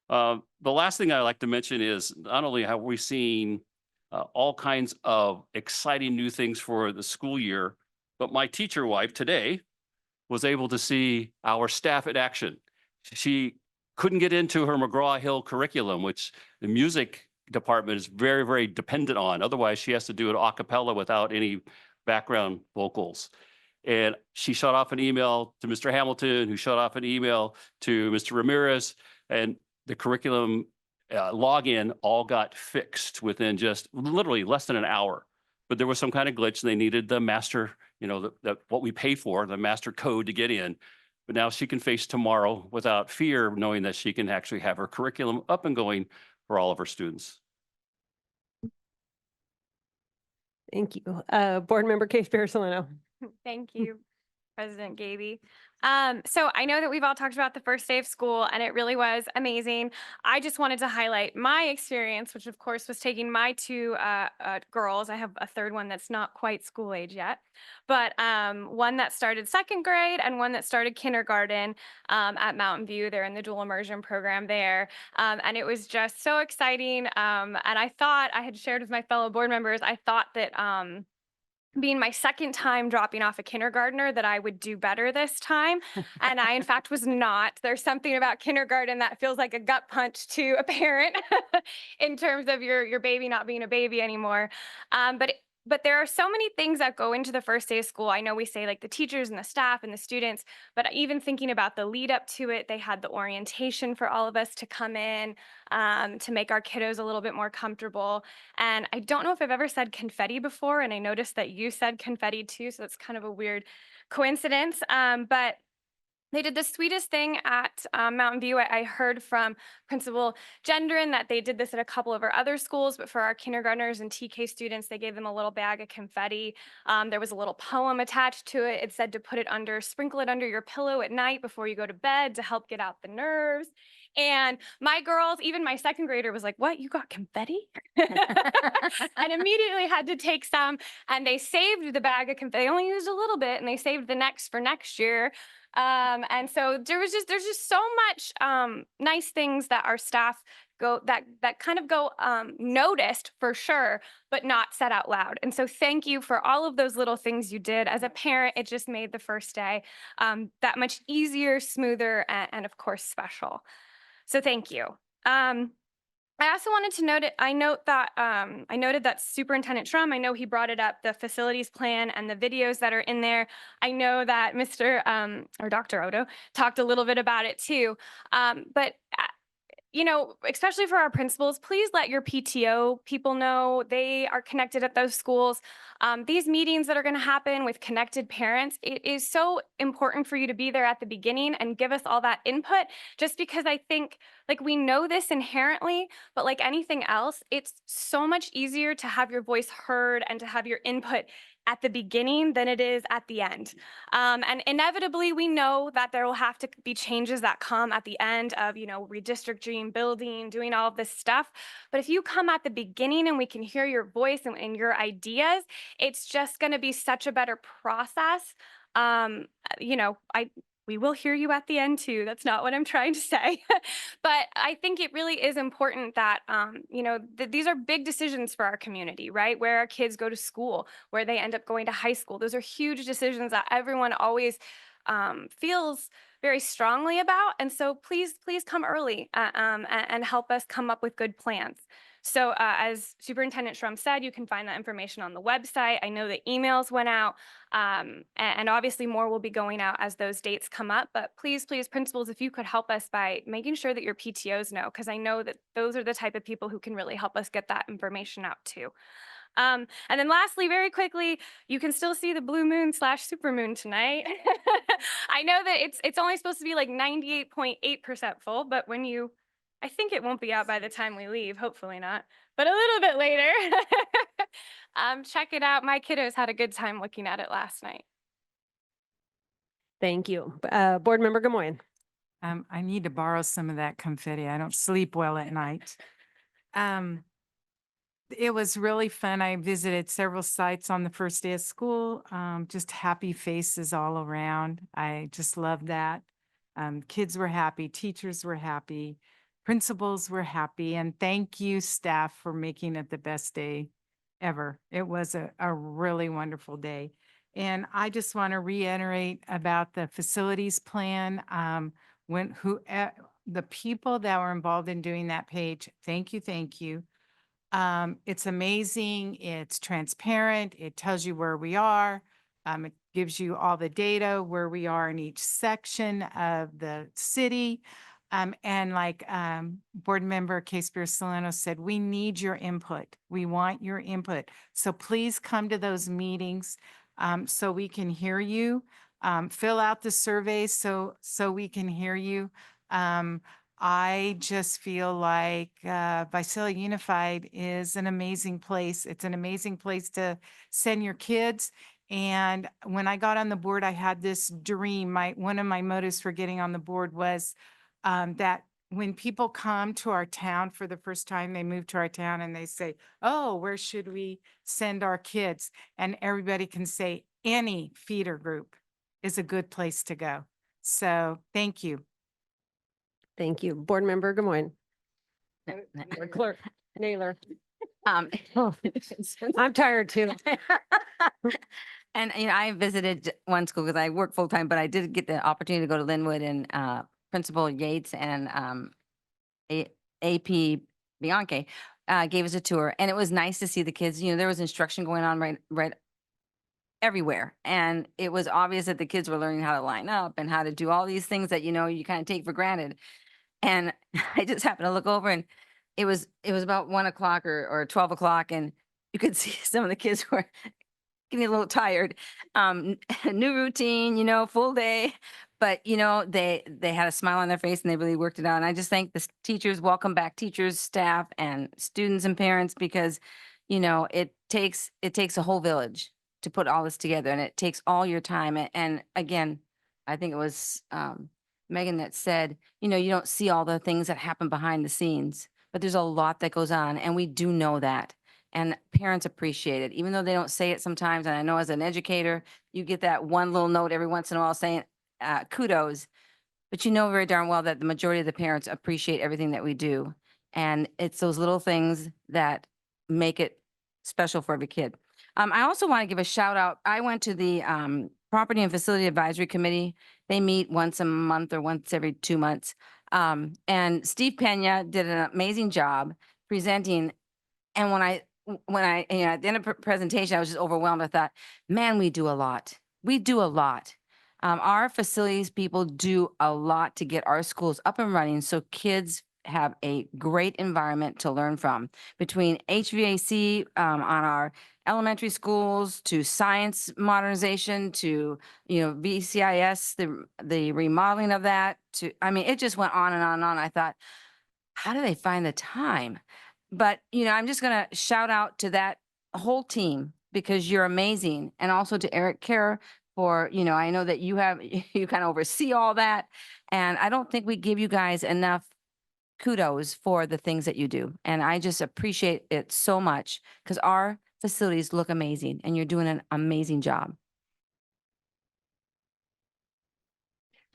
Speaker 3: The last thing I like to mention is not only have we seen all kinds of exciting new things for the school year, but my teacher wife today was able to see our staff in action. She couldn't get into her McGraw-Hill curriculum, which the music department is very, very dependent on. Otherwise, she has to do it a cappella without any background vocals. And she shot off an email to Mr. Hamilton, who shot off an email to Mr. Ramirez, and the curriculum login all got fixed within just literally less than an hour. But there was some kind of glitch. And they needed the master, what we pay for, the master code to get in. But now she can face tomorrow without fear, knowing that she can actually have her curriculum up and going for all of her students.
Speaker 1: Thank you. Board Member Case Salino.
Speaker 12: Thank you, President Gaby. So I know that we've all talked about the first day of school, and it really was amazing. I just wanted to highlight my experience, which of course was taking my two girls. I have a third one that's not quite school age yet, but one that started second grade and one that started kindergarten at Mountain View. They're in the dual immersion program there. And it was just so exciting. And I thought, I had shared with my fellow board members, I thought that being my second time dropping off a kindergartner that I would do better this time. And I, in fact, was not. There's something about kindergarten that feels like a gut punch to a parent in terms of your baby not being a baby anymore. But there are so many things that go into the first day of school. I know we say like the teachers and the staff and the students, but even thinking about the lead up to it, they had the orientation for all of us to come in to make our kiddos a little bit more comfortable. And I don't know if I've ever said confetti before, and I noticed that you said confetti too, so it's kind of a weird coincidence. But they did the sweetest thing at Mountain View. I heard from Principal Gendron that they did this at a couple of our other schools, but for our kindergartners and TK students, they gave them a little bag of confetti. There was a little poem attached to it. It said to sprinkle it under your pillow at night before you go to bed to help get out the nerves. And my girls, even my second grader was like, what, you got confetti? And immediately had to take some, and they saved the bag of confetti. They only used a little bit, and they saved the next for next year. And so there's just so much nice things that our staff that kind of go noticed for sure, but not said out loud. And so thank you for all of those little things you did. As a parent, it just made the first day that much easier, smoother, and of course special. So thank you. I also wanted to note I noted that Superintendent Shrum, I know he brought it up, the facilities plan and the videos that are in there. I know that Dr. Odo talked a little bit about it too. But especially for our principals, please let your PTO people know they are connected at those schools. These meetings that are going to happen with connected parents, it is so important for you to be there at the beginning and give us all that input, just because I think we know this inherently, but like anything else, it's so much easier to have your voice heard and to have your input at the beginning than it is at the end. And inevitably, we know that there will have to be changes that come at the end of, redistricting, building, doing all of this stuff. But if you come at the beginning and we can hear your voice and your ideas, it's just going to be such a better process. We will hear you at the end too. That's not what I'm trying to say. But I think it really is important that, these are big decisions for our community, right? Where our kids go to school, where they end up going to high school. Those are huge decisions that everyone always feels very strongly about. And so please come early and help us come up with good plans. So as Superintendent Schrum said, you can find that information on the website. I know the emails went out, and obviously more will be going out as those dates come up. But please, principals, if you could help us by making sure that your PTOs know, because I know that those are the type of people who can really help us get that information out too. And then lastly, very quickly, you can still see the blue moon / supermoon tonight. I know that it's only supposed to be like 98.8% full, but I think it won't be out by the time we leave, hopefully not, but a little bit later. Check it out. My kiddos had a good time looking at it last night.
Speaker 1: Thank you. Board Member Gamoyen.
Speaker 13: I need to borrow some of that confetti. I don't sleep well at night. It was really fun. I visited several sites on the first day of school. Just happy faces all around. I just love that. Kids were happy, teachers were happy, principals were happy, and thank you, staff, for making it the best day ever. It was a really wonderful day. And I just want to reiterate about the facilities plan. The people that were involved in doing that page, thank you. It's amazing. It's transparent. It tells you where we are. It gives you all the data where we are in each section of the city. And like Board Member Solano said, we need your input. We want your input. So please come to those meetings so we can hear you. Fill out the surveys so we can hear you. I just feel like Visalia Unified is an amazing place. It's an amazing place to send your kids. And when I got on the board, I had this dream. One of my motives for getting on the board was that when people come to our town for the first time, they move to our town and they say, oh, where should we send our kids? And everybody can say any feeder group is a good place to go. So thank you.
Speaker 1: Thank you. Board Member Gamoyen. Or Clerk Naylor. Oh, I'm tired too.
Speaker 5: And, I visited one school because I work full time, but I did get the opportunity to go to Linwood, and Principal Yates and AP Bianche gave us a tour, and it was nice to see the kids. There was instruction going on right everywhere. And it was obvious that the kids were learning how to line up and how to do all these things that, you kind of take for granted. And I just happened to look over, and it was about 1 o'clock or 12 o'clock. And you could see some of the kids were getting a little tired. New routine, full day, but they had a smile on their face and they really worked it out. And I just thank the teachers, welcome back teachers, staff, and students and parents, because, it takes a whole village to put all this together, and it takes all your time. And again, I think it was Megan that said, you don't see all the things that happen behind the scenes, but there's a lot that goes on, and we do know that. And parents appreciate it, even though they don't say it sometimes. And I know as an educator, you get that one little note every once in a while saying kudos, but very darn well that the majority of the parents appreciate everything that we do. And it's those little things that make it special for every kid. I also want to give a shout out. I went to the Property and Facility Advisory Committee. They meet once a month or once every 2 months. And Steve Pena did an amazing job presenting. And when I at the end of the presentation, I was just overwhelmed. I thought, man, we do a lot. We do a lot. Our facilities people do a lot to get our schools up and running so kids have a great environment to learn from. Between HVAC on our elementary schools, to science modernization, to VCIS, the remodeling of that, it just went on and on and on. I thought, how do they find the time? But I'm just gonna shout out to that whole team because you're amazing. And also to Eric Kerr for, you know, I know that you have, you kind of oversee all that. And I don't think we give you guys enough kudos for the things that you do. And I just appreciate it so much because our facilities look amazing and you're doing an amazing job.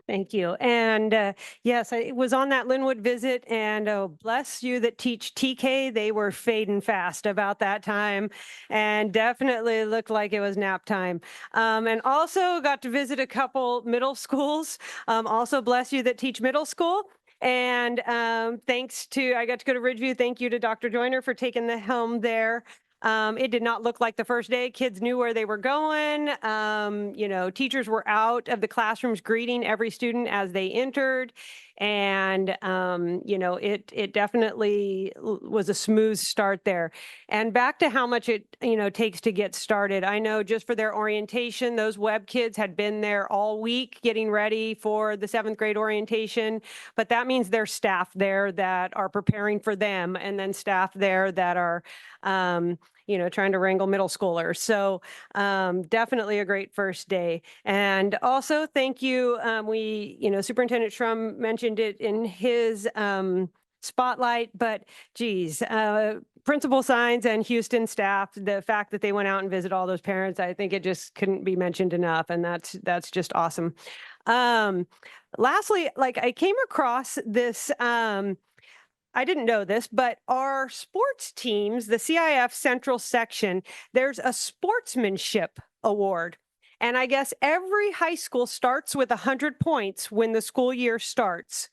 Speaker 1: Thank you. And yes, I was on that Linwood visit, and oh, bless you that teach TK. They were fading fast about that time and definitely looked like it was nap time. And also got to visit a couple middle schools. Also bless you that teach middle school. And thanks to, I got to go to Ridgeview. Thank you to Dr. Joyner for taking the helm there. It did not look like the first day. Kids knew where they were going. You know, teachers were out of the classrooms greeting every student as they entered. And, you know, it definitely was a smooth start there. And back to how much it, you know, takes to get started. I know just for their orientation, those web kids had been there all week getting ready for the 7th grade orientation, but that means there's staff there that are preparing for them, and then staff there that are, you know, trying to wrangle middle schoolers. So definitely a great first day. And also thank you. You know, Superintendent Shrum mentioned it in his spotlight, but geez, Principal Signs and Houston staff, the fact that they went out and visited all those parents, I think it just couldn't be mentioned enough. And that's just awesome. Lastly, like I came across this, I didn't know this, but our sports teams, the CIF Central Section, there's a sportsmanship award. And I guess every high school starts with 100 points when the school year starts.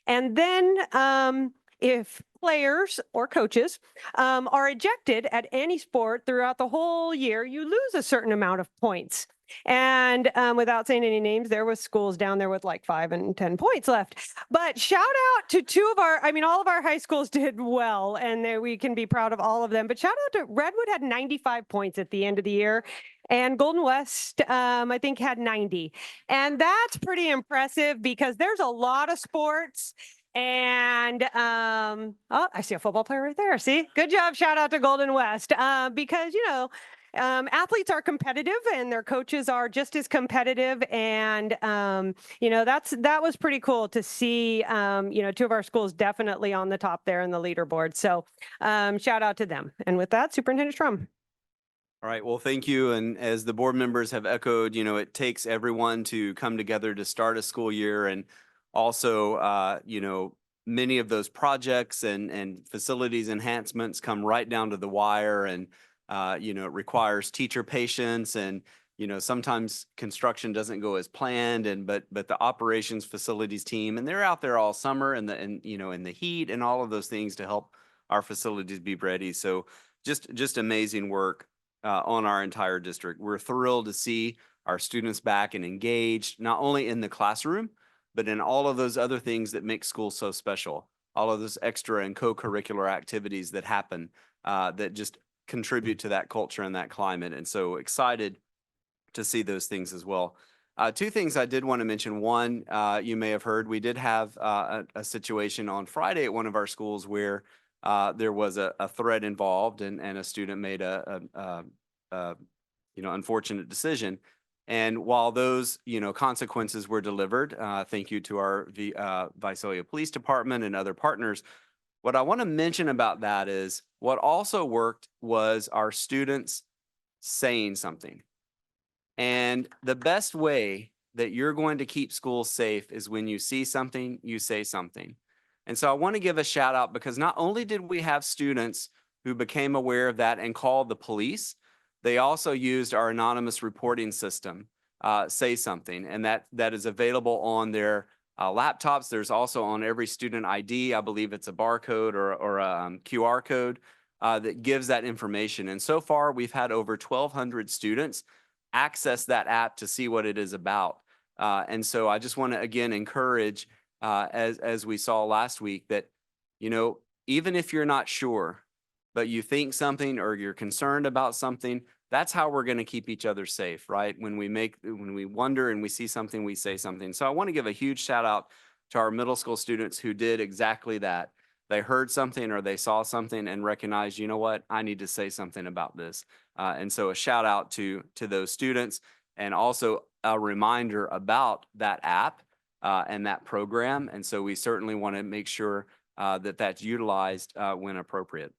Speaker 1: And then if players or coaches are ejected at any sport throughout the whole year, you lose a certain amount of points. And without saying any names, there was schools down there with like 5 and 10 points left. But shout out to two of our, I mean, all of our high schools did well, and we can be proud of all of them. But shout out to Redwood had 95 points at the end of the year. And Golden West, I think, had 90. And that's pretty impressive because there's a lot of sports. And oh, I see a football player right there. See, good job. Shout out to Golden West because, you know, athletes are competitive and their coaches are just as competitive. And, you know, that was pretty cool to see, you know, two of our schools definitely on the top there in the leaderboard. So shout out to them. And with that, Superintendent Shrum.
Speaker 10: All right, well, thank you. And as the board members have echoed, you know, it takes everyone to come together to start a school year. And also, you know, many of those projects and facilities enhancements come right down to the wire. And, you know, it requires teacher patience. And, you know, sometimes construction doesn't go as planned. But the operations facilities team, and they're out there all summer and you know, in the heat and all of those things to help our facilities be ready. So just amazing work on our entire district. We're thrilled to see our students back and engaged, not only in the classroom, but in all of those other things that make school so special. All of those extra and co-curricular activities that happen that just contribute to that culture and that climate. And so excited to see those things as well. Two things I did want to mention. One, you may have heard, we did have a situation on Friday at one of our schools where there was a threat involved and a student made a you know, unfortunate decision. And while those, you know, consequences were delivered, thank you to our Visalia Police Department and other partners. What I want to mention about that is what also worked was our students saying something. And the best way that you're going to keep schools safe is when you see something, you say something. And so I want to give a shout out because not only did we have students who became aware of that and called the police, they also used our anonymous reporting system, Say Something, and that is available on their laptops. There's also on every student ID, I believe it's a barcode or a QR code that gives that information. And so far, we've had over 1,200 students access that app to see what it is about. And so I just want to, again, encourage as we saw last week, that, you know, even if you're not sure, but you think something or you're concerned about something, that's how we're going to keep each other safe, right? When we wonder and we see something, we say something. So I want to give a huge shout out to our middle school students who did exactly that. they heard something or they saw something and recognized, you know what, I need to say something about this. And so a shout out to those students, and also a reminder about that app and that program. And so we certainly want to make sure that that's utilized when appropriate.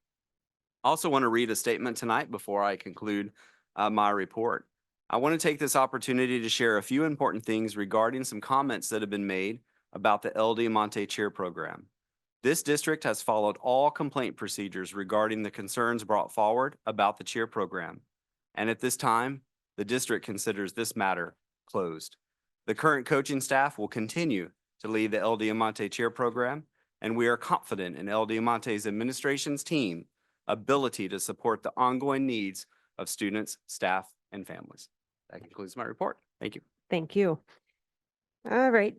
Speaker 10: I also want to read a statement tonight before I conclude my report. I want to take this opportunity to share a few important things regarding some comments that have been made about the El Diamante Cheer Program. This district has followed all complaint procedures regarding the concerns brought forward about the cheer program. And at this time, the district considers this matter closed. The current coaching staff will continue to lead the El Diamante Cheer Program, and we are confident in El Diamante's administration's team ability to support the ongoing needs of students, staff, and families. That concludes my report. Thank you.
Speaker 1: Thank you. All right,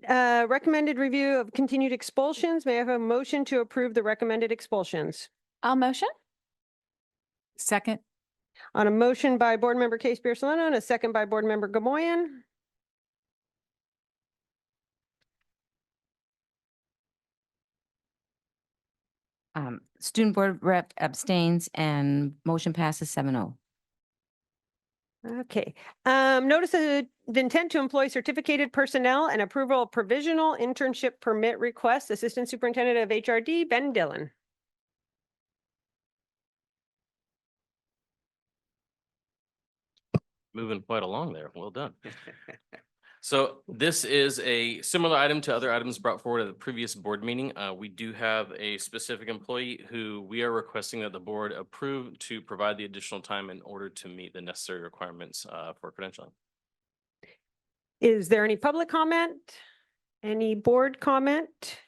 Speaker 1: recommended review of continued expulsions. May I have a motion to approve the recommended expulsions?
Speaker 12: I'll motion.
Speaker 13: Second.
Speaker 1: On a motion by Board Member Case Beer Solano and a second by Board Member Gamoyen.
Speaker 5: Student Board Rep abstains and motion passes 7-0.
Speaker 1: Okay, notice of intent to employ certificated personnel and approval of provisional internship permit request. Assistant Superintendent of HRD, Ben Dillon.
Speaker 14: Moving quite along there. Well done. So this is a similar item to other items brought forward at the previous board meeting. We do have a specific employee who we are requesting that the board approve to provide the additional time in order to meet the necessary requirements for credentialing.
Speaker 1: Is there any public comment? Any board comment?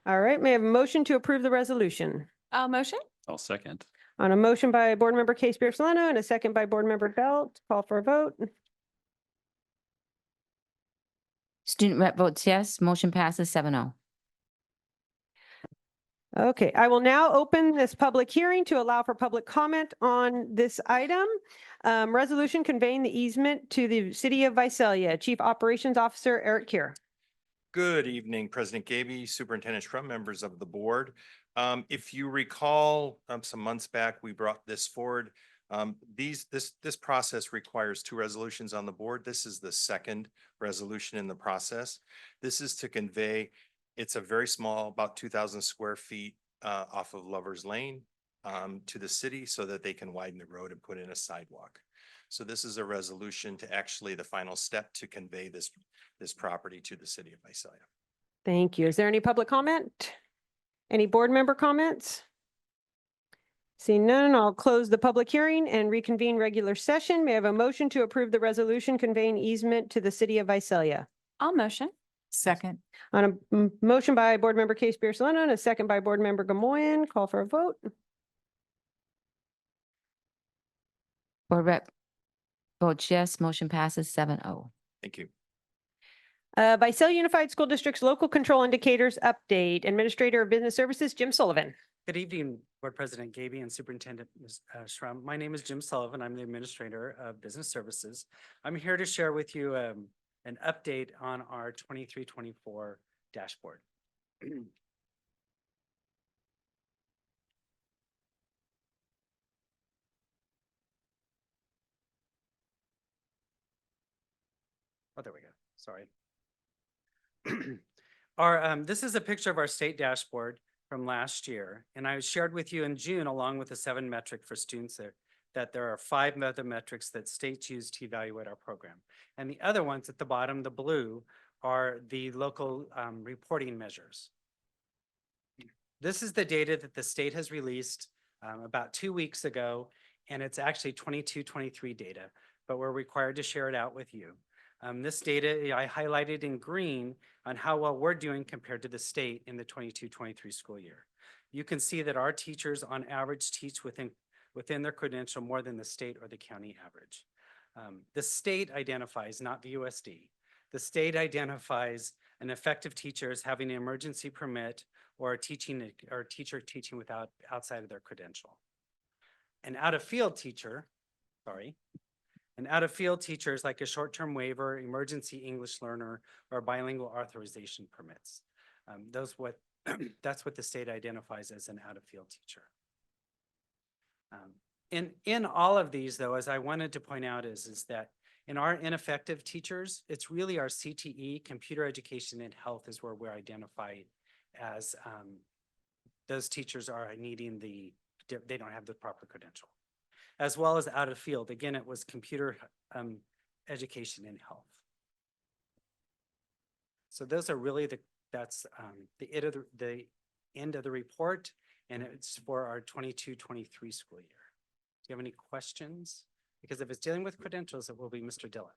Speaker 1: All right, may I have a motion to approve the resolution?
Speaker 12: I'll motion.
Speaker 3: I'll second.
Speaker 1: On a motion by Board Member Case Beer Solano and a second by Board Member Belt, call for a vote.
Speaker 5: Student Rep votes yes, motion passes 7-0.
Speaker 1: Okay, I will now open this public hearing to allow for public comment on this item. Resolution conveying the easement to the City of Visalia. Chief Operations Officer Eric Kier.
Speaker 15: Good evening, President Gaby, Superintendent Shrum, members of the board. If you recall, some months back, we brought this forward. This process requires 2 resolutions on the board. This is the second resolution in the process. This is to convey, it's a very small, about 2,000 square feet off of Lover's Lane to the city so that they can widen the road and put in a sidewalk. So this is a resolution to actually the final step to convey this property to the City of Visalia.
Speaker 1: Thank you. Is there any public comment? Any board member comments? Seeing none, I'll close the public hearing and reconvene regular session. May I have a motion to approve the resolution conveying easement to the City of Visalia?
Speaker 12: I'll motion.
Speaker 13: Second.
Speaker 1: On a motion by Board Member Case Beer Solano and a second by Board Member Gamoyen, call for a vote.
Speaker 5: Board Rep votes yes, motion passes 7-0.
Speaker 15: Thank you.
Speaker 1: Visalia Unified School District's local control indicators update. Administrator of Business Services, Jim Sullivan.
Speaker 16: Good evening, Board President Gaby and Superintendent Ms. Shrum. My name is Jim Sullivan. I'm the Administrator of Business Services. I'm here to share with you an update on our 23-24 dashboard. Oh, there we go. Sorry. This is a picture of our state dashboard from last year, and I shared with you in June, along with the 7 metric for students that there are 5 other metrics that states use to evaluate our program. And the other ones at the bottom, the blue, are the local reporting measures. This is the data that the state has released about 2 weeks ago, and it's actually 22-23 data, but we're required to share it out with you. This data I highlighted in green on how well we're doing compared to the state in the 22-23 school year. You can see that our teachers on average teach within their credential more than the state or the county average. The state identifies, not the USD, the state identifies an effective teacher as having an emergency permit or a teacher teaching outside of their credential. An out-of-field teacher, an out-of-field teacher is like a short-term waiver, emergency English learner, or bilingual authorization permits. That's what the state identifies as an out-of-field teacher. In all of these, though, as I wanted to point out is that in our ineffective teachers, it's really our CTE, computer education and health is where we're identified as those teachers are needing they don't have the proper credential. As well as out of field, again, it was computer education and health. So those are really that's the end of the report, and it's for our 22-23 school year. Do you have any questions? Because if it's dealing with credentials, it will be Mr. Dillon.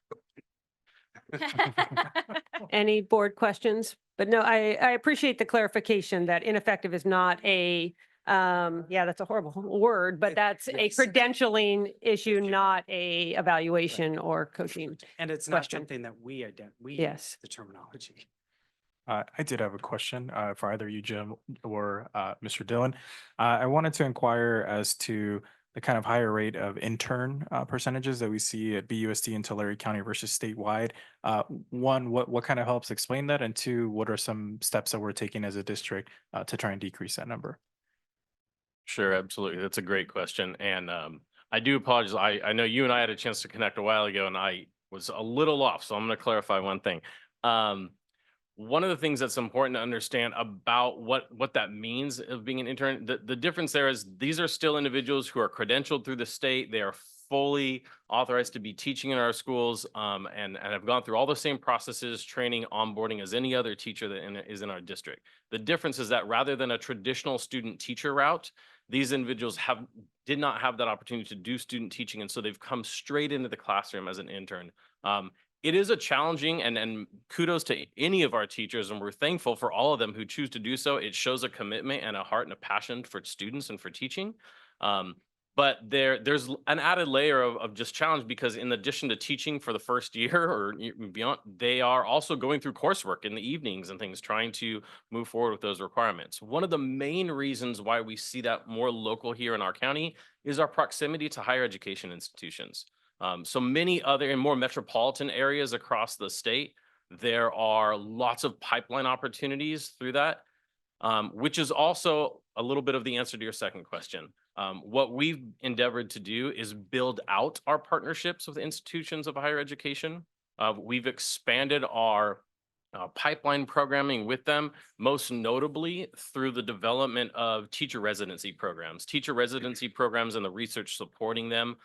Speaker 1: Any board questions? But no, I appreciate the clarification that ineffective is not a, yeah, that's a horrible word, but that's a
Speaker 16: Yes.
Speaker 1: credentialing issue, not a evaluation or coaching.
Speaker 16: And it's not
Speaker 1: Question.
Speaker 16: something that we
Speaker 1: Yes.
Speaker 16: use the terminology.
Speaker 4: I did have a question for either you, Jim, or Mr. Dillon. I wanted to inquire as to the kind of higher rate of intern percentages that we see at BUSD and Tulare County versus statewide. One, what kind of helps explain that? And two, what are some steps that we're taking as a district to try and decrease that number?
Speaker 14: Sure, absolutely. That's a great question. And I do apologize. I know you and I had a chance to connect a while ago and I was a little off. So I'm going to clarify one thing. One of the things that's important to understand about what that means of being an intern, the difference there is these are still individuals who are credentialed through the state. They are fully authorized to be teaching in our schools and have gone through all the same processes, training, onboarding as any other teacher that is in our district. The difference is that rather than a traditional student teacher route, these individuals did not have that opportunity to do student teaching. And so they've come straight into the classroom as an intern. It is a challenging and kudos to any of our teachers, and we're thankful for all of them who choose to do so. It shows a commitment and a heart and a passion for students and for teaching. But there's an added layer of just challenge because in addition to teaching for the first year or beyond, they are also going through coursework in the evenings and things, trying to move forward with those requirements. One of the main reasons why we see that more local here in our county is our proximity to higher education institutions. So many other in more metropolitan areas across the state, there are lots of pipeline opportunities through that, which is also a little bit of the answer to your second question. What we've endeavored to do is build out our partnerships with institutions of higher education. We've expanded our pipeline programming with them, most notably through the development of teacher residency programs. Teacher residency programs and the research supporting them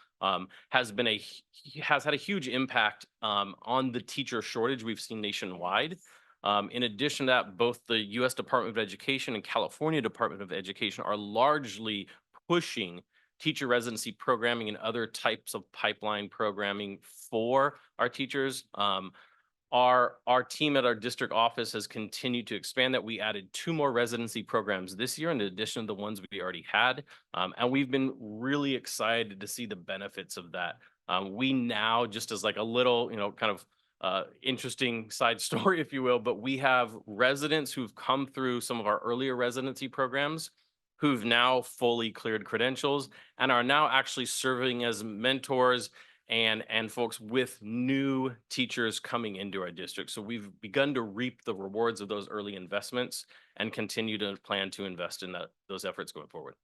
Speaker 14: has had a huge impact on the teacher shortage we've seen nationwide. In addition to that, both the U.S. Department of Education and California Department of Education are largely pushing teacher residency programming and other types of pipeline programming for our teachers. Our team at our district office has continued to expand that. We added 2 more residency programs this year in addition to the ones we already had. And we've been really excited to see the benefits of that. We now, just as like a little, kind of interesting side story, if you will, but we have residents who've come through some of our earlier residency programs who've now fully cleared credentials and are now actually serving as mentors and folks with new teachers coming into our district. So we've begun to reap the rewards of those early investments and continue to plan to invest in those efforts going forward.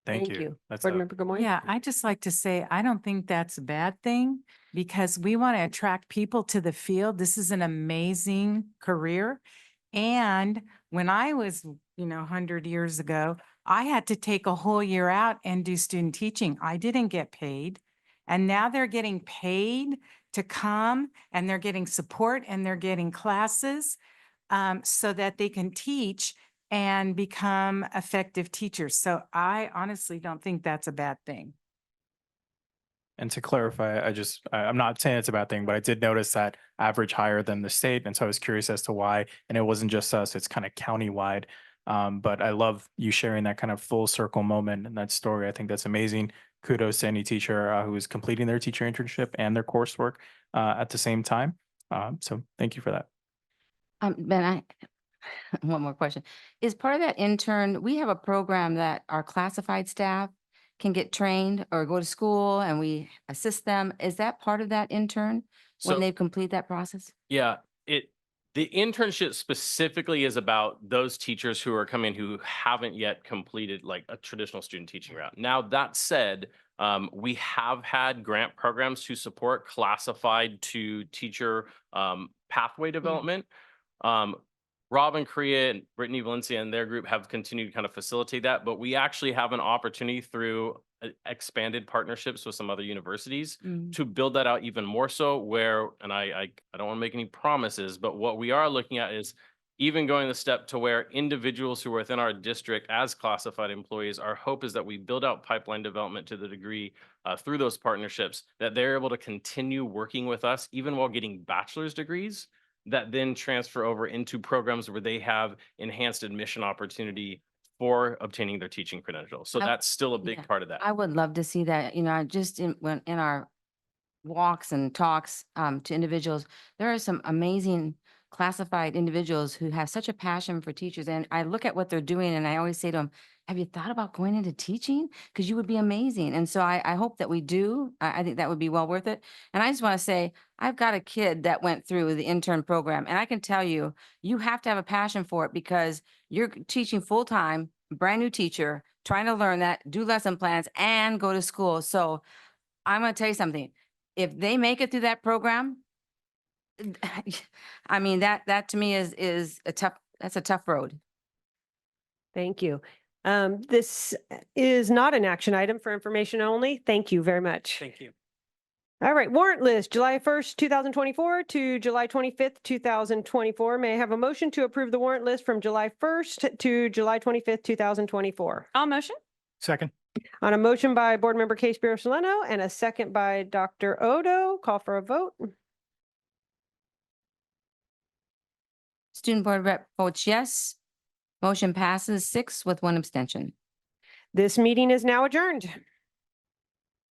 Speaker 4: Thank you.
Speaker 1: Board Member Gamoy?
Speaker 13: Yeah, I just like to say, I don't think that's a bad thing because we want to attract people to the field. This is an amazing career. And when I was, 100 years ago, I had to take a whole year out and do student teaching. I didn't get paid. And now they're getting paid to come and they're getting support and they're getting classes so that they can teach and become effective teachers. So I honestly don't think that's a bad thing.
Speaker 4: And to clarify, I'm not saying it's a bad thing, but I did notice that average higher than the state. And so I was curious as to why, and it wasn't just us, it's kind of countywide. But I love you sharing that kind of full circle moment and that story. I think that's amazing. Kudos to any teacher who is completing their teacher internship and their coursework at the same time. So thank you for that.
Speaker 5: Ben, one more question. Is part of that intern, we have a program that our classified staff can get trained or go to school and we assist them. Is that part of that intern when
Speaker 14: So-
Speaker 5: they complete that process?
Speaker 14: Yeah, The internship specifically is about those teachers who are coming who haven't yet completed like a traditional student teaching route. Now, that said, we have had grant programs to support classified to teacher pathway development. Robin Korea and Brittany Valencia and their group have continued to kind of facilitate that, but we actually have an opportunity through expanded partnerships with some other universities to build that out even more so where, and I don't want to make any promises, but what we are looking at is even going the step to where individuals who are within our district as classified employees, our hope is that we build out pipeline development to the degree through those partnerships that they're able to continue working with us even while getting bachelor's degrees that then transfer over into programs where they have enhanced admission opportunity for obtaining their teaching credentials. So
Speaker 5: I-
Speaker 14: that's still a big
Speaker 5: yeah,
Speaker 14: part of that.
Speaker 5: I would love to see that, just when in our walks and talks to individuals, there are some amazing classified individuals who have such a passion for teachers. And I look at what they're doing and I always say to them, have you thought about going into teaching? Because you would be amazing. And so I hope that we do. I think that would be well worth it. And I just want to say, I've got a kid that went through the intern program and I can tell you, you have to have a passion for it because you're teaching full time, brand new teacher, trying to learn that, do lesson plans and go to school. So I'm going to tell you something. If they make it through that program, I mean, that to me is that's a tough road.
Speaker 1: Thank you. This is not an action item for information only. Thank you very much.
Speaker 16: Thank you.
Speaker 1: All right, warrant list, July 1st, 2024 to July 25th, 2024. May I have a motion to approve the warrant list from July 1st to July 25th, 2024?
Speaker 12: I'll motion.
Speaker 11: Second.
Speaker 1: On a motion by Board Member Case-Bureau Solano and a second by Dr. Odo, call for a vote.
Speaker 5: Student Board Rep votes yes. Motion passes 6 with 1 abstention.
Speaker 1: This meeting is now adjourned.